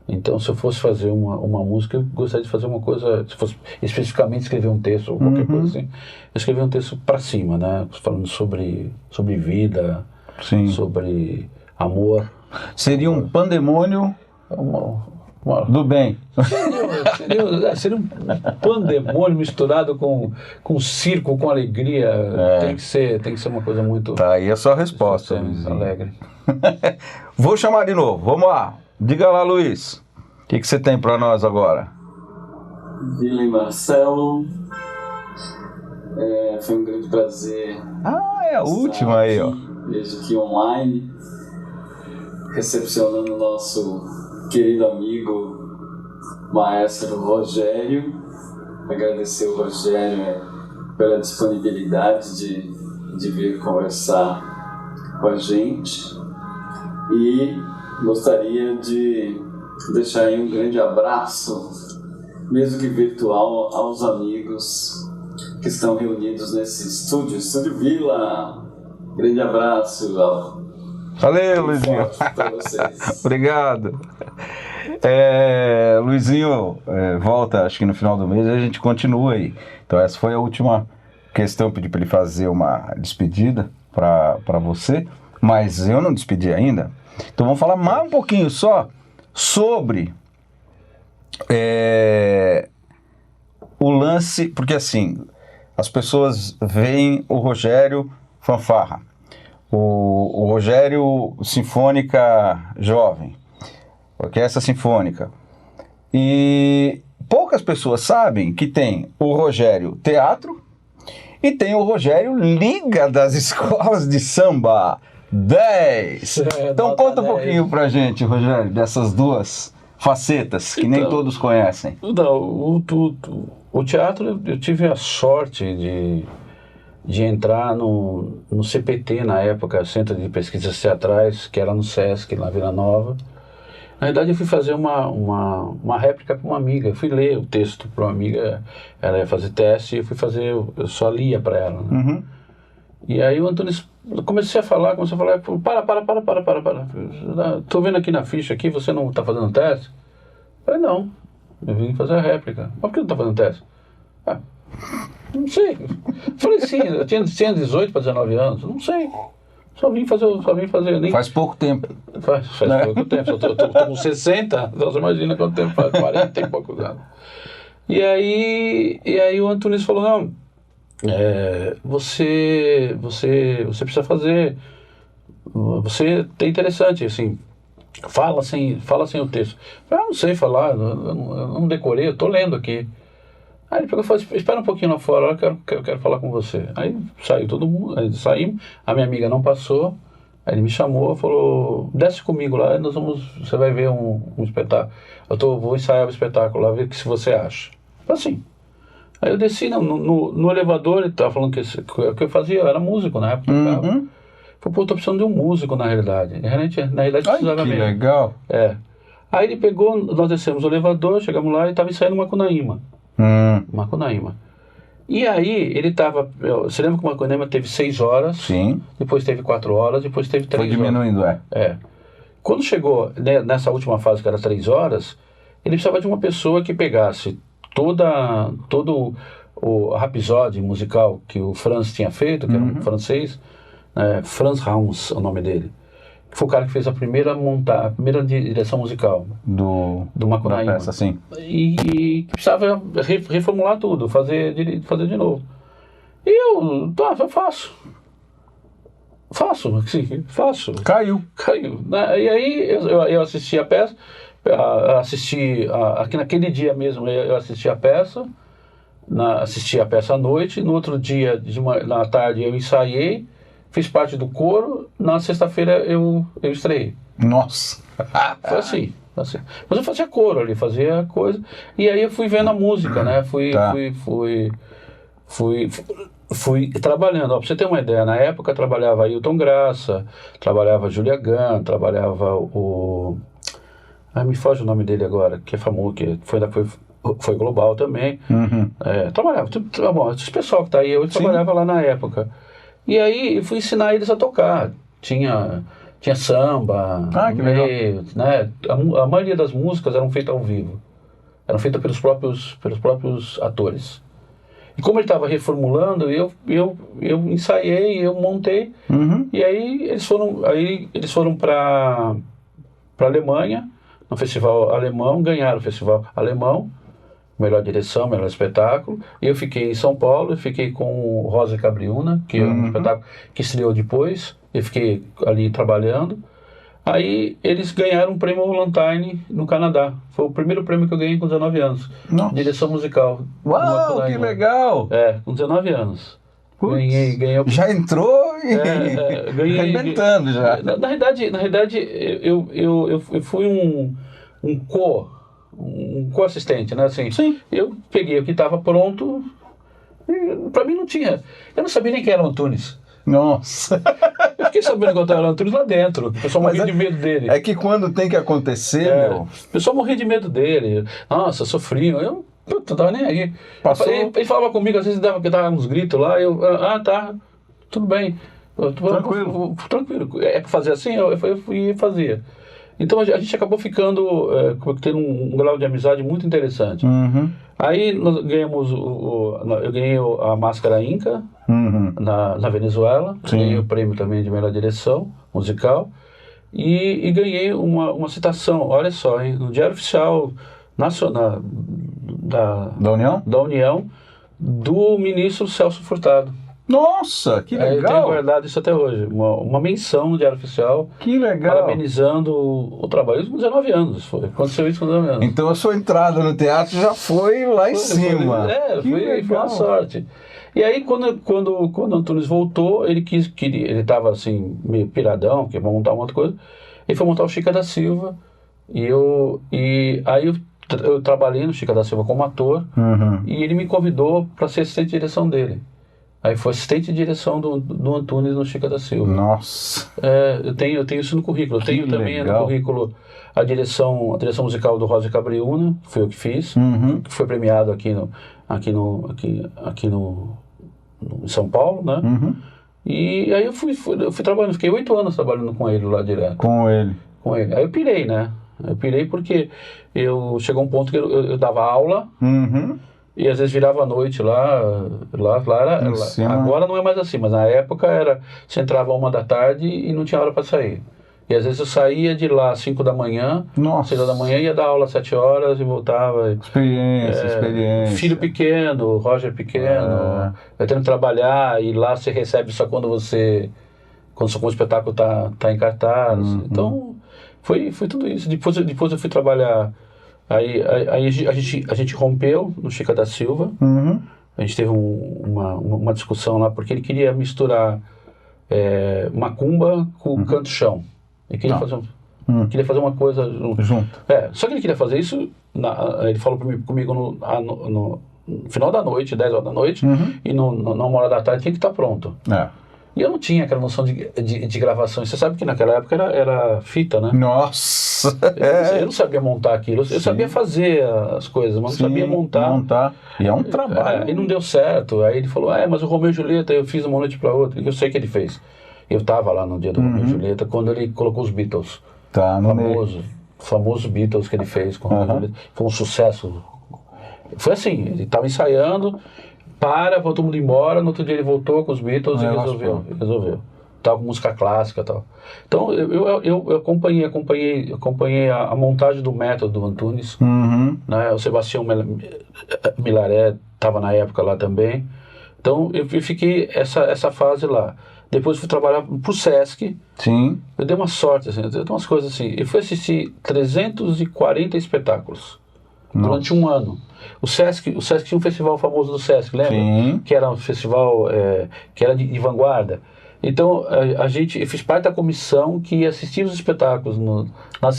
[SPEAKER 2] Então, se eu fosse fazer uma música, eu gostaria de fazer uma coisa, se fosse especificamente escrever um texto ou qualquer coisa assim, eu escrevi um texto para cima, né? Falando sobre vida, sobre amor.
[SPEAKER 1] Seria um pandemônio do bem.
[SPEAKER 2] Seria um pandemônio misturado com circo, com alegria. Tem que ser uma coisa muito...
[SPEAKER 1] Tá aí a sua resposta,
[SPEAKER 2] alegre.
[SPEAKER 1] Vou chamar de novo, vamos lá. Diga lá, Luiz, o que você tem para nós agora?
[SPEAKER 3] Vila e Marcelo, foi um grande prazer.
[SPEAKER 1] É a última aí, ó.
[SPEAKER 3] Vejo aqui online, recepcionando o nosso querido amigo, maestro Rogério. Agradecer o Rogério pela disponibilidade de vir conversar com a gente. E gostaria de deixar aí um grande abraço, mesmo que virtual, aos amigos que estão reunidos nesse Estúdio Vila. Grande abraço,
[SPEAKER 1] valeu, Luizinho.
[SPEAKER 3] Para vocês.
[SPEAKER 1] Obrigado. Luizinho, volta, acho que no final do mês a gente continua aí. Então essa foi a última questão, pedi para ele fazer uma despedida para você, mas eu não despedi ainda. Então vamos falar mais um pouquinho só sobre o lance, porque assim, as pessoas veem o Rogério fanfarra, o Rogério Sinfônica Jovem, Orquestra Sinfônica, e poucas pessoas sabem que tem o Rogério Teatro e tem o Rogério Liga das Escolas de Samba 10. Então conta um pouquinho pra gente, Rogério, dessas duas facetas que nem todos conhecem.
[SPEAKER 2] Não, o teatro, eu tive a sorte de entrar no CPT na época, Centro de Pesquisas Teatrais, que era no Sesc, na Vila Nova. Na verdade, eu fui fazer uma réplica para uma amiga. Eu fui ler o texto para uma amiga, ela ia fazer teste, e eu só lia para ela. Né? E aí o Antônio, comecei a falar, para. Estou vendo aqui na ficha, aqui, você não está fazendo teste? Eu falei, não, eu vim fazer a réplica. Mas por que não está fazendo teste? Não sei. Eu falei, sim, eu tinha 18 para 19 anos, não sei. Só vim fazer. Nem...
[SPEAKER 1] Faz pouco tempo.
[SPEAKER 2] Faz pouco tempo. Eu tô com 60, então você imagina quanto tempo faz, 40 e poucos anos. E aí o Antunes falou, não, você precisa fazer, você é interessante, assim, fala sem o texto. Eu não sei falar, eu não decorei, eu estou lendo aqui. Aí ele pegou e falou, espera um pouquinho lá fora, eu quero falar com você. Aí saiu todo mundo, aí saímos, a minha amiga não passou, aí ele me chamou, falou, desce comigo lá, você vai ver um espetáculo. Vou ensaiar o espetáculo lá, ver o que você acha. Assim. Aí eu desci no elevador, ele estava falando que o que eu fazia, eu era músico na época. Falei, pô, tô precisando de um músico na realidade. Na realidade precisava mesmo.
[SPEAKER 1] Que legal.
[SPEAKER 2] Aí ele pegou, nós descemos o elevador, chegamos lá e estava ensaiando Macunaíma. Macunaíma. E aí ele estava, você lembra que o Macunaíma teve 6 horas,
[SPEAKER 1] sim,
[SPEAKER 2] depois teve 4 horas, depois teve 3 horas.
[SPEAKER 1] Foi diminuindo,
[SPEAKER 2] Quando chegou nessa última fase, que era 3 horas, ele precisava de uma pessoa que pegasse todo o rhapsode musical que o Franz tinha feito, que era um francês, Franz Rauns, é o nome dele. Foi o cara que fez a primeira direção musical do Macunaíma.
[SPEAKER 1] Peça, sim.
[SPEAKER 2] E precisava reformular tudo, fazer de novo. E eu faço.
[SPEAKER 1] Caiu.
[SPEAKER 2] E aí eu assisti a peça, aqui naquele dia mesmo eu assisti a peça, assisti a peça à noite, no outro dia, na tarde, eu ensaiei, fiz parte do coro, na sexta-feira eu estreiei.
[SPEAKER 1] Nossa!
[SPEAKER 2] Foi assim. Mas eu fazia coro ali, fazia coisa, e aí eu fui vendo a música, né? Fui fui trabalhando. Ó, pra você ter uma ideia, na época trabalhava Ailton Graça, trabalhava Julia Gunn, trabalhava o... me foge o nome dele agora, que é famoso, que foi global também. Trabalhava, bom, esse pessoal que tá aí, eu trabalhava lá na época. E aí eu fui ensinar eles a tocar. Tinha samba,
[SPEAKER 1] que legal.
[SPEAKER 2] né? A maioria das músicas eram feitas ao vivo. Eram feitas pelos próprios atores. E como ele estava reformulando, eu ensaiei, eu montei. E aí eles foram para a Alemanha, no festival alemão, ganharam o festival alemão, melhor direção, melhor espetáculo. E eu fiquei em São Paulo, eu fiquei com o Rosa Cabriúna, que é um espetáculo que estreou depois. Eu fiquei ali trabalhando. Aí eles ganharam um prêmio Valentine no Canadá. Foi o primeiro prêmio que eu ganhei com 19 anos.
[SPEAKER 1] Nossa.
[SPEAKER 2] Direção musical.
[SPEAKER 1] Uau, que legal!
[SPEAKER 2] Com 19 anos. Ganhei
[SPEAKER 1] já entrou
[SPEAKER 2] ganhei,
[SPEAKER 1] arrebentando já.
[SPEAKER 2] Na realidade eu fui um co-assistente, né? Assim,
[SPEAKER 1] sim.
[SPEAKER 2] Eu peguei o que estava pronto. Para mim não tinha. Eu não sabia nem quem era o Antunes.
[SPEAKER 1] Nossa!
[SPEAKER 2] Eu fiquei sabendo que eu estava Antunes lá dentro. O pessoal morria de medo dele.
[SPEAKER 1] É que quando tem que acontecer,
[SPEAKER 2] o pessoal morria de medo dele. Nossa, sofriam. Eu não tava nem aí.
[SPEAKER 1] Passou...
[SPEAKER 2] Ele falava comigo, às vezes dava uns gritos lá. Eu, tá, tudo bem. Tranquilo. É para fazer assim? Eu fui e fazia. Então a gente acabou ficando, tendo um grau de amizade muito interessante. Aí nós ganhamos, eu ganhei a Máscara Inca na Venezuela, ganhei o prêmio também de melhor direção musical e ganhei uma citação, olha só, hein, no Diário Oficial Nacional da União, do ministro Celso Furtado.
[SPEAKER 1] Nossa, que legal!
[SPEAKER 2] Eu tenho guardado isso até hoje, uma menção no Diário Oficial.
[SPEAKER 1] Que legal!
[SPEAKER 2] Parabenizando o trabalho. Isso com 19 anos, aconteceu isso com 19 anos.
[SPEAKER 1] Então a sua entrada no teatro já foi lá em cima.
[SPEAKER 2] Foi uma sorte. E aí quando o Antunes voltou, ele ele estava assim, meio piradão, que ia montar uma outra coisa, ele foi montar o Chica da Silva, e aí eu trabalhei no Chica da Silva como ator, e ele me convidou para ser assistente de direção dele. Aí foi assistente de direção do Antunes no Chica da Silva.
[SPEAKER 1] Nossa!
[SPEAKER 2] Eu tenho isso no currículo. Eu tenho também no currículo a direção musical do Rosa Cabriúna, que foi eu que fiz, que foi premiado aqui em São Paulo, né? E aí eu fui trabalhando, fiquei 8 anos trabalhando com ele lá direto.
[SPEAKER 1] Com ele.
[SPEAKER 2] Aí eu pirei, né? Eu pirei porque chegou um ponto que eu dava aula, e às vezes virava a noite lá era, agora não é mais assim, mas na época você entrava 1 da tarde e não tinha hora para sair. E às vezes eu saía de lá às 5 da manhã, 6 da manhã, ia dar aula às 7 horas e voltava.
[SPEAKER 1] Experiência.
[SPEAKER 2] Filho pequeno, Roger pequeno, eu tendo que trabalhar, e lá você recebe só quando o espetáculo tá em cartaz. Então, foi tudo isso. Depois eu fui trabalhar. Aí a gente rompeu no Chica da Silva. A gente teve uma discussão lá, porque ele queria misturar macumba com canto-chão. Ele queria fazer uma coisa junto. Só que ele queria fazer isso, ele falou comigo no final da noite, 10 horas da noite, e na 1 da tarde tinha que estar pronto. E eu não tinha aquela noção de gravação. Você sabe que naquela época era fita, né?
[SPEAKER 1] Nossa!
[SPEAKER 2] Eu não sabia montar aquilo. Eu sabia fazer as coisas, mas não sabia montar.
[SPEAKER 1] E é um trabalho.
[SPEAKER 2] E não deu certo. Aí ele falou, mas o Romeu e Julieta eu fiz uma noite para outra. Eu sei que ele fez. Eu estava lá no dia do Romeu e Julieta, quando ele colocou os Beatles. Famoso Beatles que ele fez com o Romeu e Julieta. Foi um sucesso. Foi assim, ele estava ensaiando... foi todo mundo embora, no outro dia ele voltou com os Beatles e resolveu. Tava com música clássica e tal. Então eu acompanhei a montagem do método do Antunes, né? O Sebastião Milaré estava na época lá também. Então eu fiquei essa fase lá. Depois fui trabalhar pro Sesc.
[SPEAKER 1] Sim. Eu
[SPEAKER 2] dei uma sorte, assim, eu dei umas coisas assim. Eu fui assistir 340 espetáculos durante um ano. O Sesc tinha um festival famoso do Sesc, lembra?
[SPEAKER 1] Sim.
[SPEAKER 2] Que era um festival que era de vanguarda. Então, eu fiz parte da comissão que assistia os espetáculos nas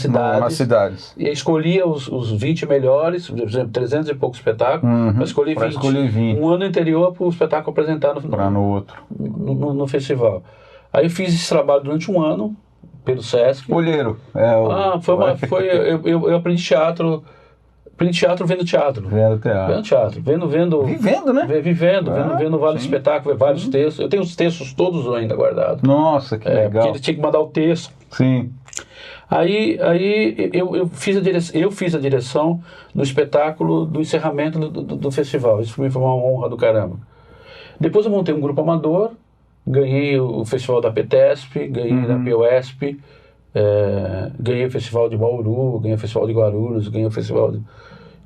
[SPEAKER 2] cidades. E escolhia os 20 melhores, por exemplo, 300 e poucos espetáculos, para escolher 20. Um ano anterior para o espetáculo apresentar no festival. Aí eu fiz esse trabalho durante um ano, pelo Sesc.
[SPEAKER 1] Olheiro.
[SPEAKER 2] Eu aprendi teatro. Aprendi teatro vendo teatro. Vivendo, né? Vendo vários espetáculos, vários textos. Eu tenho os textos todos ainda guardados.
[SPEAKER 1] Nossa, que legal.
[SPEAKER 2] Porque ele tinha que mandar o texto.
[SPEAKER 1] Sim.
[SPEAKER 2] Aí eu fiz a direção do espetáculo do encerramento do festival. Isso foi uma honra do caramba. Depois eu montei um grupo amador, ganhei o festival da PETESP, ganhei da POSP, ganhei o festival de Bauru, ganhei o festival de Guarulhos, ganhei o festival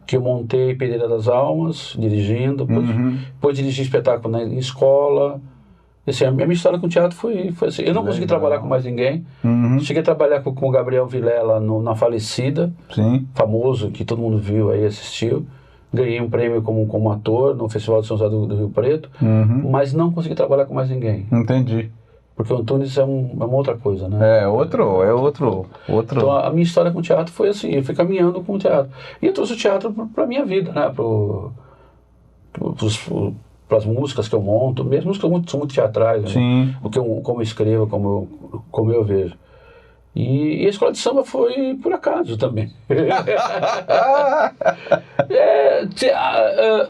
[SPEAKER 2] que eu montei Pereira das Almas, dirigindo, depois dirigi espetáculo em escola. Assim, a minha história com o teatro foi assim. Eu não consegui trabalhar com mais ninguém. Cheguei a trabalhar com o Gabriel Vilela na Falecida, famoso, que todo mundo viu aí, assistiu. Ganhei um prêmio como ator no Festival de São José do Rio Preto, mas não consegui trabalhar com mais ninguém.
[SPEAKER 1] Entendi.
[SPEAKER 2] Porque o Antunes é uma outra coisa, né?
[SPEAKER 1] É outro.
[SPEAKER 2] Então a minha história com o teatro foi assim, eu fui caminhando com o teatro. E eu trouxe o teatro para a minha vida, né? Para as músicas que eu monto, mesmo músicas são muito teatrais, né? Como eu escrevo, como eu vejo. E a escola de samba foi por acaso também.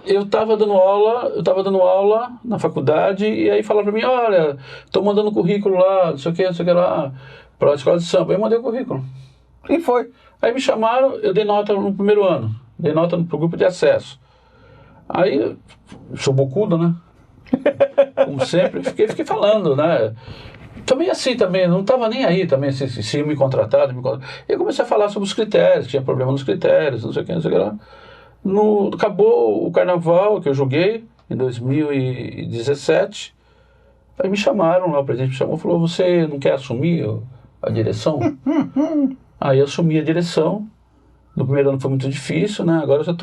[SPEAKER 2] Eu estava dando aula na faculdade e aí falaram para mim, olha, estou mandando currículo lá, não sei o que lá, para a escola de samba. Eu mandei o currículo.
[SPEAKER 1] E foi.
[SPEAKER 2] Aí me chamaram, eu dei nota no primeiro ano, dei nota para o grupo de acesso. Aí, sou bocudo, né? Como sempre, fiquei falando, né? Também assim, não estava nem aí também, se me contrataram, Eu comecei a falar sobre os critérios, tinha problema nos critérios, não sei o que lá. Acabou o carnaval que eu joguei, em 2017, aí me chamaram lá, o presidente me chamou e falou, você não quer assumir a direção? Aí eu assumi a direção. No primeiro ano foi muito difícil, né? Agora eu já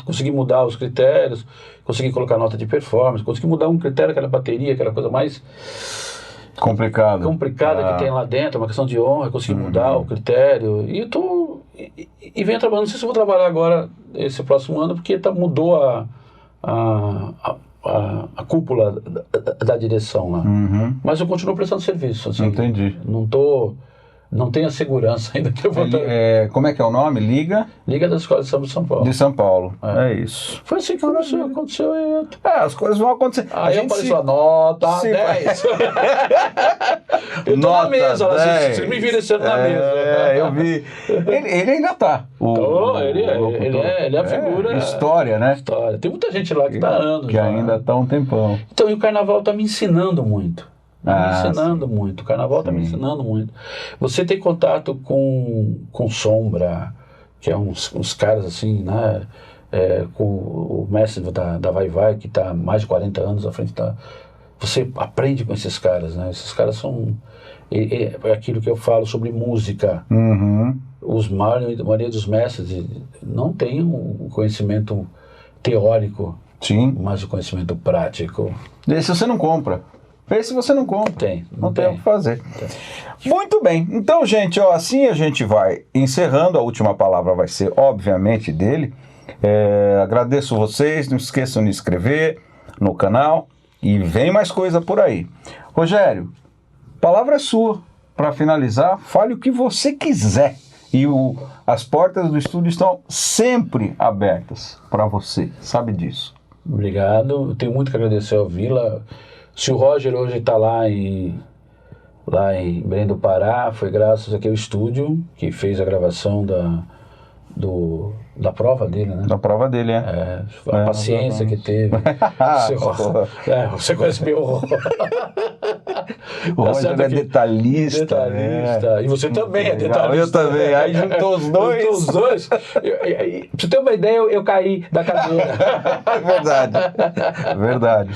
[SPEAKER 2] consegui mudar os critérios, consegui colocar nota de performance, consegui mudar um critério, aquela bateria, aquela coisa mais complicada que tem lá dentro, uma questão de honra, consegui mudar o critério. E venho trabalhando, não sei se eu vou trabalhar agora, esse próximo ano, porque mudou a cúpula da direção lá. Mas eu continuo prestando serviço. Assim,
[SPEAKER 1] entendi.
[SPEAKER 2] Não tenho a segurança ainda que eu vou
[SPEAKER 1] como é que é o nome? Liga
[SPEAKER 2] da Escola de Samba de São Paulo.
[SPEAKER 1] De São Paulo. É isso.
[SPEAKER 2] Foi assim que aconteceu.
[SPEAKER 1] As coisas vão acontecer.
[SPEAKER 2] Aí apareceu a nota 10. Eu tô na mesa, vocês me viram esse ano na mesa.
[SPEAKER 1] Eu vi. Ele ainda tá.
[SPEAKER 2] Ele é a figura.
[SPEAKER 1] História, né?
[SPEAKER 2] História. Tem muita gente lá que tá há anos.
[SPEAKER 1] Que ainda tá um tempão.
[SPEAKER 2] Então, e o carnaval tá me ensinando muito. O carnaval está me ensinando muito. Você tem contato com Sombra, que é uns caras assim, né? Com o mestre da Vai Vai, que está há mais de 40 anos à frente. Você aprende com esses caras, né? Esses caras são... É aquilo que eu falo sobre música. A maioria dos mestres não tem um conhecimento teórico, mas o conhecimento prático.
[SPEAKER 1] Esse você não compra. Esse você não compra. Não tem o que fazer. Muito bem. Então, gente, assim a gente vai encerrando. A última palavra vai ser, obviamente, dele. Agradeço vocês. Não esqueçam de inscrever no canal. E vem mais coisa por aí. Rogério, a palavra é sua. Para finalizar, fale o que você quiser. E as portas do estúdio estão sempre abertas para você. Sabe disso.
[SPEAKER 2] Obrigado. Eu tenho muito que agradecer ao Vila. Se o Roger hoje está lá em Belém do Pará, foi graças aqui ao estúdio que fez a gravação da prova dele, né?
[SPEAKER 1] Da prova dele,
[SPEAKER 2] a paciência que teve. Você conhece bem o
[SPEAKER 1] Roger é detalhista.
[SPEAKER 2] E você também é detalhista.
[SPEAKER 1] Eu também. Aí juntou os dois.
[SPEAKER 2] Pra você ter uma ideia, eu caí da cadeira.
[SPEAKER 1] É verdade.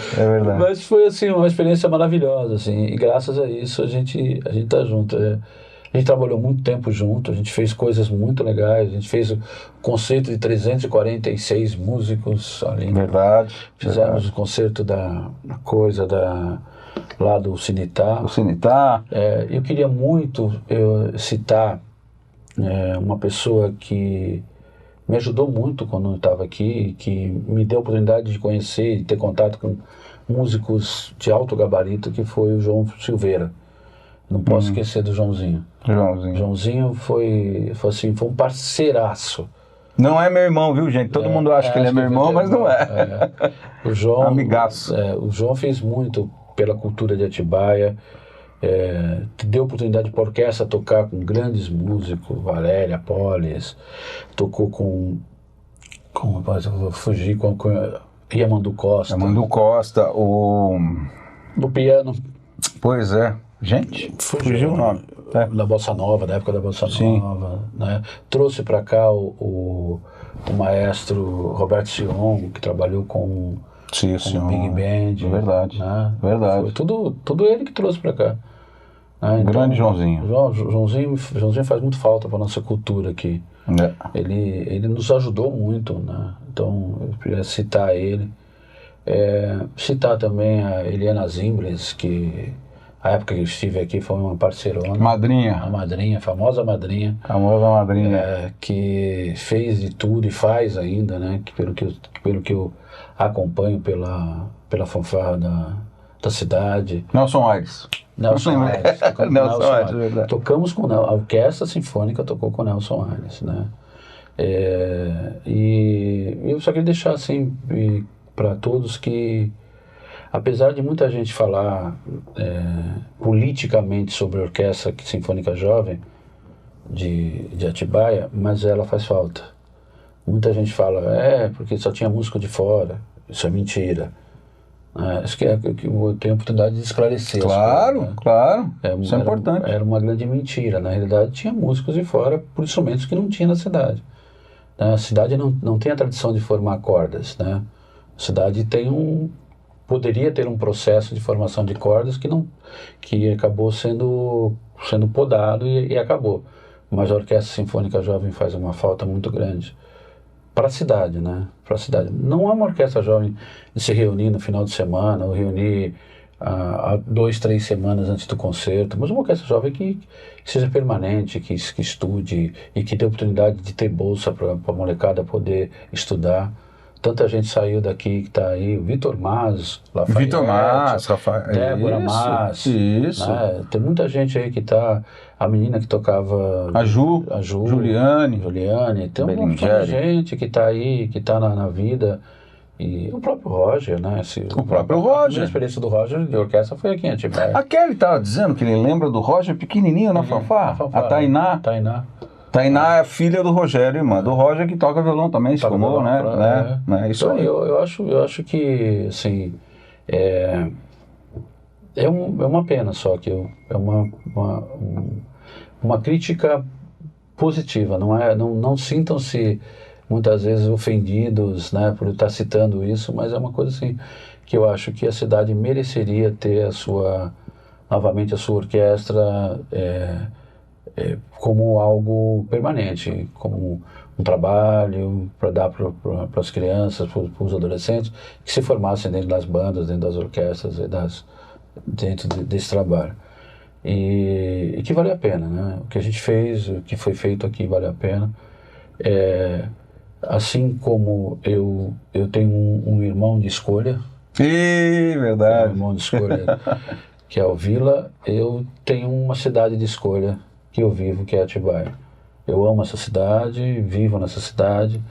[SPEAKER 2] Mas foi assim, uma experiência maravilhosa. Assim, e graças a isso a gente tá junto. A gente trabalhou muito tempo junto, a gente fez coisas muito legais, a gente fez o concerto de 346 músicos ali.
[SPEAKER 1] Verdade.
[SPEAKER 2] Fizemos o concerto da lá do Cinitá.
[SPEAKER 1] O Cinitá.
[SPEAKER 2] Eu queria muito citar uma pessoa que me ajudou muito quando eu estava aqui, que me deu a oportunidade de conhecer e ter contato com músicos de alto gabarito, que foi o João Silveira. Não posso esquecer do Joãozinho. Joãozinho foi um parceiraço.
[SPEAKER 1] Não é meu irmão, viu, gente? Todo mundo acha que ele é meu irmão, mas não é.
[SPEAKER 2] O João,
[SPEAKER 1] amigaço.
[SPEAKER 2] O João fez muito pela cultura de Atibaia. Deu oportunidade para a orquestra tocar com grandes músicos, Valéria, Polis, tocou com vou fugir, com Yamandu Costa.
[SPEAKER 1] Yamandu Costa,
[SPEAKER 2] no piano.
[SPEAKER 1] Pois é. Gente, fugiu o nome.
[SPEAKER 2] Da Bossa Nova, da época da Bossa Nova. Né? Trouxe para cá o maestro Roberto Sion, que trabalhou com o Big Band.
[SPEAKER 1] Verdade.
[SPEAKER 2] Né?
[SPEAKER 1] Verdade.
[SPEAKER 2] Foi tudo ele que trouxe para cá. Né? Então,
[SPEAKER 1] grande Joãozinho.
[SPEAKER 2] Joãozinho faz muito falta para nossa cultura aqui. Ele nos ajudou muito. Né? Então, eu queria citar ele. Citar também a Eliana Zimbres, que a época que eu estive aqui foi uma parceirona.
[SPEAKER 1] Madrinha.
[SPEAKER 2] A madrinha, a famosa madrinha.
[SPEAKER 1] Famosa madrinha.
[SPEAKER 2] Que fez de tudo e faz ainda, né? Que pelo que eu acompanho pela fanfarra da cidade.
[SPEAKER 1] Nelson Aires.
[SPEAKER 2] Nelson Aires.
[SPEAKER 1] Verdade.
[SPEAKER 2] Tocamos com a Orquestra Sinfônica, tocou com Nelson Aires, né? E eu só queria deixar assim para todos que, apesar de muita gente falar politicamente sobre a Orquestra Sinfônica Jovem de Atibaia, mas ela faz falta. Muita gente fala, porque só tinha músico de fora. Isso é mentira. Acho que eu tenho a oportunidade de esclarecer.
[SPEAKER 1] Claro. Isso é importante.
[SPEAKER 2] Era uma grande mentira. Na realidade, tinha músicos de fora por instrumentos que não tinha na cidade. A cidade não tem a tradição de formar cordas. Né? A cidade poderia ter um processo de formação de cordas que acabou sendo podado e acabou. Mas a Orquestra Sinfônica Jovem faz uma falta muito grande para a cidade, né? Para a cidade. Não é uma orquestra jovem de se reunir no final de semana ou reunir 2, 3 semanas antes do concerto, mas uma orquestra jovem que seja permanente, que estude e que dê oportunidade de ter bolsa para a molecada poder estudar. Tanta gente saiu daqui que está aí, o Vitor Mas,
[SPEAKER 1] Rafael,
[SPEAKER 2] Débora Mas.
[SPEAKER 1] Isso.
[SPEAKER 2] Né? Tem muita gente aí que está, a menina que tocava...
[SPEAKER 1] A Juliane. Tem
[SPEAKER 2] um monte de gente que está aí, que está na vida. E o próprio Roger, né? A minha experiência do Roger de orquestra foi aqui em Atibaia.
[SPEAKER 1] A Kelly estava dizendo que ele lembra do Roger pequenininho na fanfarra. A Tainá. Tainá é filha do Rogério, irmã do Roger, que toca violão também, se formou, né? Isso
[SPEAKER 2] então,
[SPEAKER 1] aí.
[SPEAKER 2] Eu acho que, assim, é uma pena só, que é uma crítica positiva, não sintam-se muitas vezes ofendidos, né, por eu estar citando isso, mas é uma coisa assim, que eu acho que a cidade mereceria ter novamente a sua orquestra como algo permanente, como um trabalho para dar para as crianças, para os adolescentes, que se formassem dentro das bandas, dentro das orquestras, dentro desse trabalho. E que vale a pena, né? O que a gente fez, o que foi feito aqui vale a pena. Assim como eu tenho um irmão de escolha.
[SPEAKER 1] Verdade.
[SPEAKER 2] Um irmão de escolha que é o Vila, eu tenho uma cidade de escolha que eu vivo, que é Atibaia. Eu amo essa cidade, vivo nessa cidade.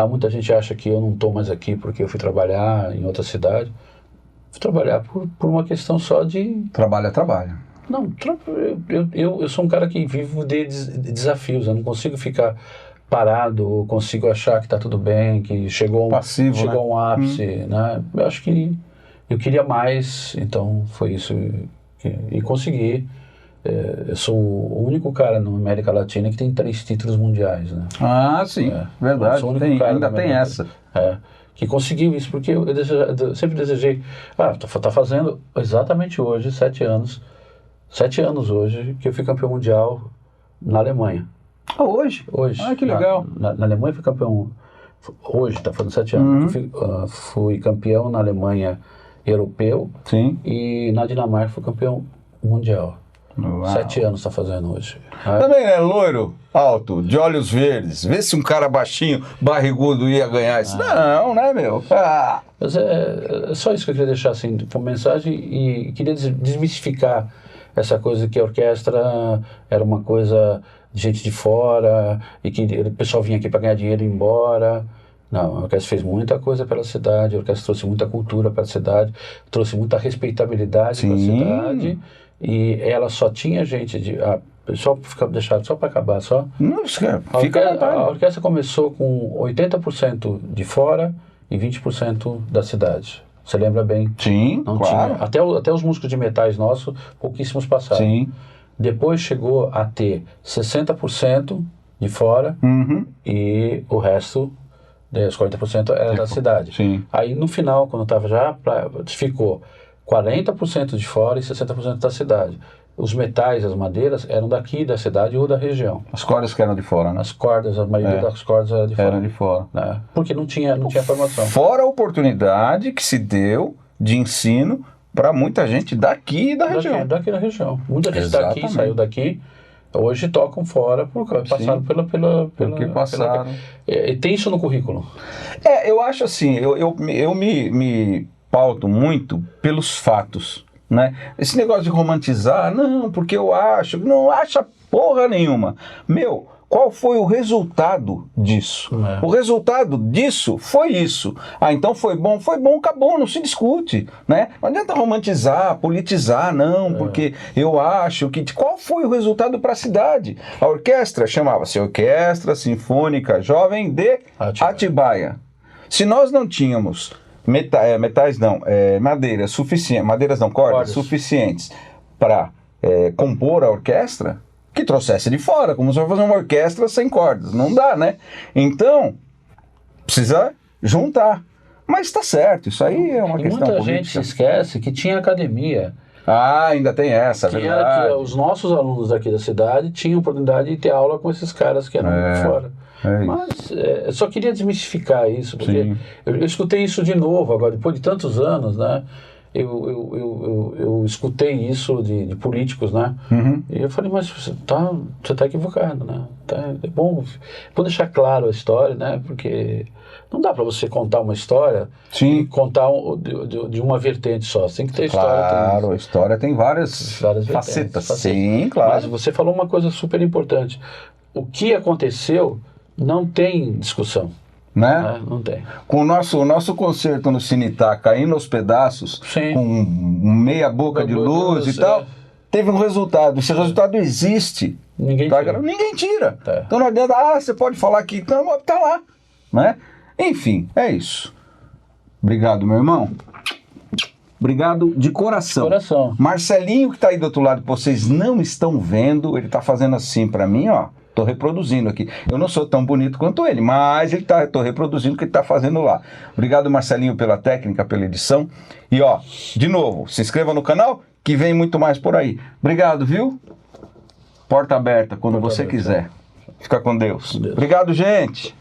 [SPEAKER 2] Muita gente acha que eu não estou mais aqui porque eu fui trabalhar em outra cidade. Fui trabalhar por uma questão só de...
[SPEAKER 1] Trabalho é trabalho.
[SPEAKER 2] Não, eu sou um cara que vivo de desafios. Eu não consigo ficar parado, ou consigo achar que está tudo bem, que chegou
[SPEAKER 1] Passivo,
[SPEAKER 2] a um ápice. Né? Eu acho que eu queria mais, então foi isso. E consegui. Eu sou o único cara na América Latina que tem 3 títulos mundiais, né?
[SPEAKER 1] Sim, verdade. Ainda tem essa.
[SPEAKER 2] Que conseguiu isso, porque eu sempre desejei. Tá fazendo exatamente hoje 7 anos. 7 anos hoje que eu fui campeão mundial na Alemanha.
[SPEAKER 1] Hoje?
[SPEAKER 2] Hoje.
[SPEAKER 1] Que legal.
[SPEAKER 2] Na Alemanha fui campeão. Hoje, tá fazendo 7 anos. Fui campeão na Alemanha europeu.
[SPEAKER 1] Sim.
[SPEAKER 2] E na Dinamarca foi campeão mundial.
[SPEAKER 1] Uau.
[SPEAKER 2] 7 anos está fazendo hoje.
[SPEAKER 1] Também, né? Loiro, alto, de olhos verdes. Vê se um cara baixinho, barrigudo ia ganhar isso. Não, né, meu?
[SPEAKER 2] Mas é só isso que eu queria deixar assim, como mensagem, e queria desmistificar essa coisa que a orquestra era uma coisa de gente de fora e que o pessoal vinha aqui para ganhar dinheiro e ir embora. Não, a orquestra fez muita coisa pela cidade, a orquestra trouxe muita cultura para a cidade, trouxe muita respeitabilidade para a cidade, e ela só tinha gente de... só deixar só para acabar, só.
[SPEAKER 1] Não,
[SPEAKER 2] a orquestra começou com 80% de fora e 20% da cidade. Você lembra bem?
[SPEAKER 1] Sim,
[SPEAKER 2] não
[SPEAKER 1] claro.
[SPEAKER 2] Tinha. Até os músicos de metais nossos, pouquíssimos passaram.
[SPEAKER 1] Sim.
[SPEAKER 2] Depois chegou a ter 60% de fora e o resto, os 40% era da cidade.
[SPEAKER 1] Sim.
[SPEAKER 2] Aí no final, quando estava já, ficou 40% de fora e 60% da cidade. Os metais, as madeiras, eram daqui da cidade ou da região.
[SPEAKER 1] As cordas que eram de fora, né?
[SPEAKER 2] As cordas, a maioria das cordas era de fora.
[SPEAKER 1] Eram de fora.
[SPEAKER 2] Né? Porque não tinha formação.
[SPEAKER 1] Fora a oportunidade que se deu de ensino para muita gente daqui da região.
[SPEAKER 2] Daqui da região. Muita gente daqui, saiu daqui, hoje tocam fora, porque passaram
[SPEAKER 1] porque passaram.
[SPEAKER 2] E tem isso no currículo.
[SPEAKER 1] Eu acho assim, eu me pauto muito pelos fatos. Né? Esse negócio de romantizar, não, porque eu acho, não acha porra nenhuma. Meu, qual foi o resultado disso? O resultado disso foi isso. Então foi bom, acabou, não se discute. Né? Não adianta romantizar, politizar, não, porque eu acho que... Qual foi o resultado para a cidade? A orquestra chamava-se Orquestra Sinfônica Jovem de Atibaia. Se nós não tínhamos... cordas suficientes para compor a orquestra, que trouxesse de fora, como se fosse fazer uma orquestra sem cordas, não dá, né? Então, precisa juntar. Mas está certo, isso aí é uma questão política.
[SPEAKER 2] Muita gente se esquece que tinha academia.
[SPEAKER 1] Ainda tem essa, verdade.
[SPEAKER 2] Que os nossos alunos daqui da cidade tinham oportunidade de ter aula com esses caras que eram de fora. Mas eu só queria desmistificar isso, porque eu escutei isso de novo agora, depois de tantos anos, né? Eu escutei isso de políticos, né? E eu falei, mas você tá equivocado, né? É bom deixar claro a história, né? Porque não dá para você contar uma história e contar de uma vertente só. Você tem que ter história.
[SPEAKER 1] Claro, a história tem várias facetas. Sim, claro.
[SPEAKER 2] Mas você falou uma coisa super importante. O que aconteceu não tem discussão.
[SPEAKER 1] Né?
[SPEAKER 2] Não tem.
[SPEAKER 1] Com o nosso concerto no Cinitá caindo aos pedaços, com meia boca de luz e tal, teve um resultado. Esse resultado existe.
[SPEAKER 2] Ninguém
[SPEAKER 1] tira. Então não adianta, você pode falar que tá lá. Né? Enfim, é isso. Obrigado, meu irmão. Obrigado de coração. Marcelinho, que está aí do outro lado, que vocês não estão vendo, ele está fazendo assim para mim, ó. Estou reproduzindo aqui. Eu não sou tão bonito quanto ele, mas estou reproduzindo o que ele está fazendo lá. Obrigado, Marcelinho, pela técnica, pela edição. E, de novo, se inscreva no canal, que vem muito mais por aí. Obrigado, viu? Porta aberta, quando você quiser. Fica com Deus. Obrigado, gente.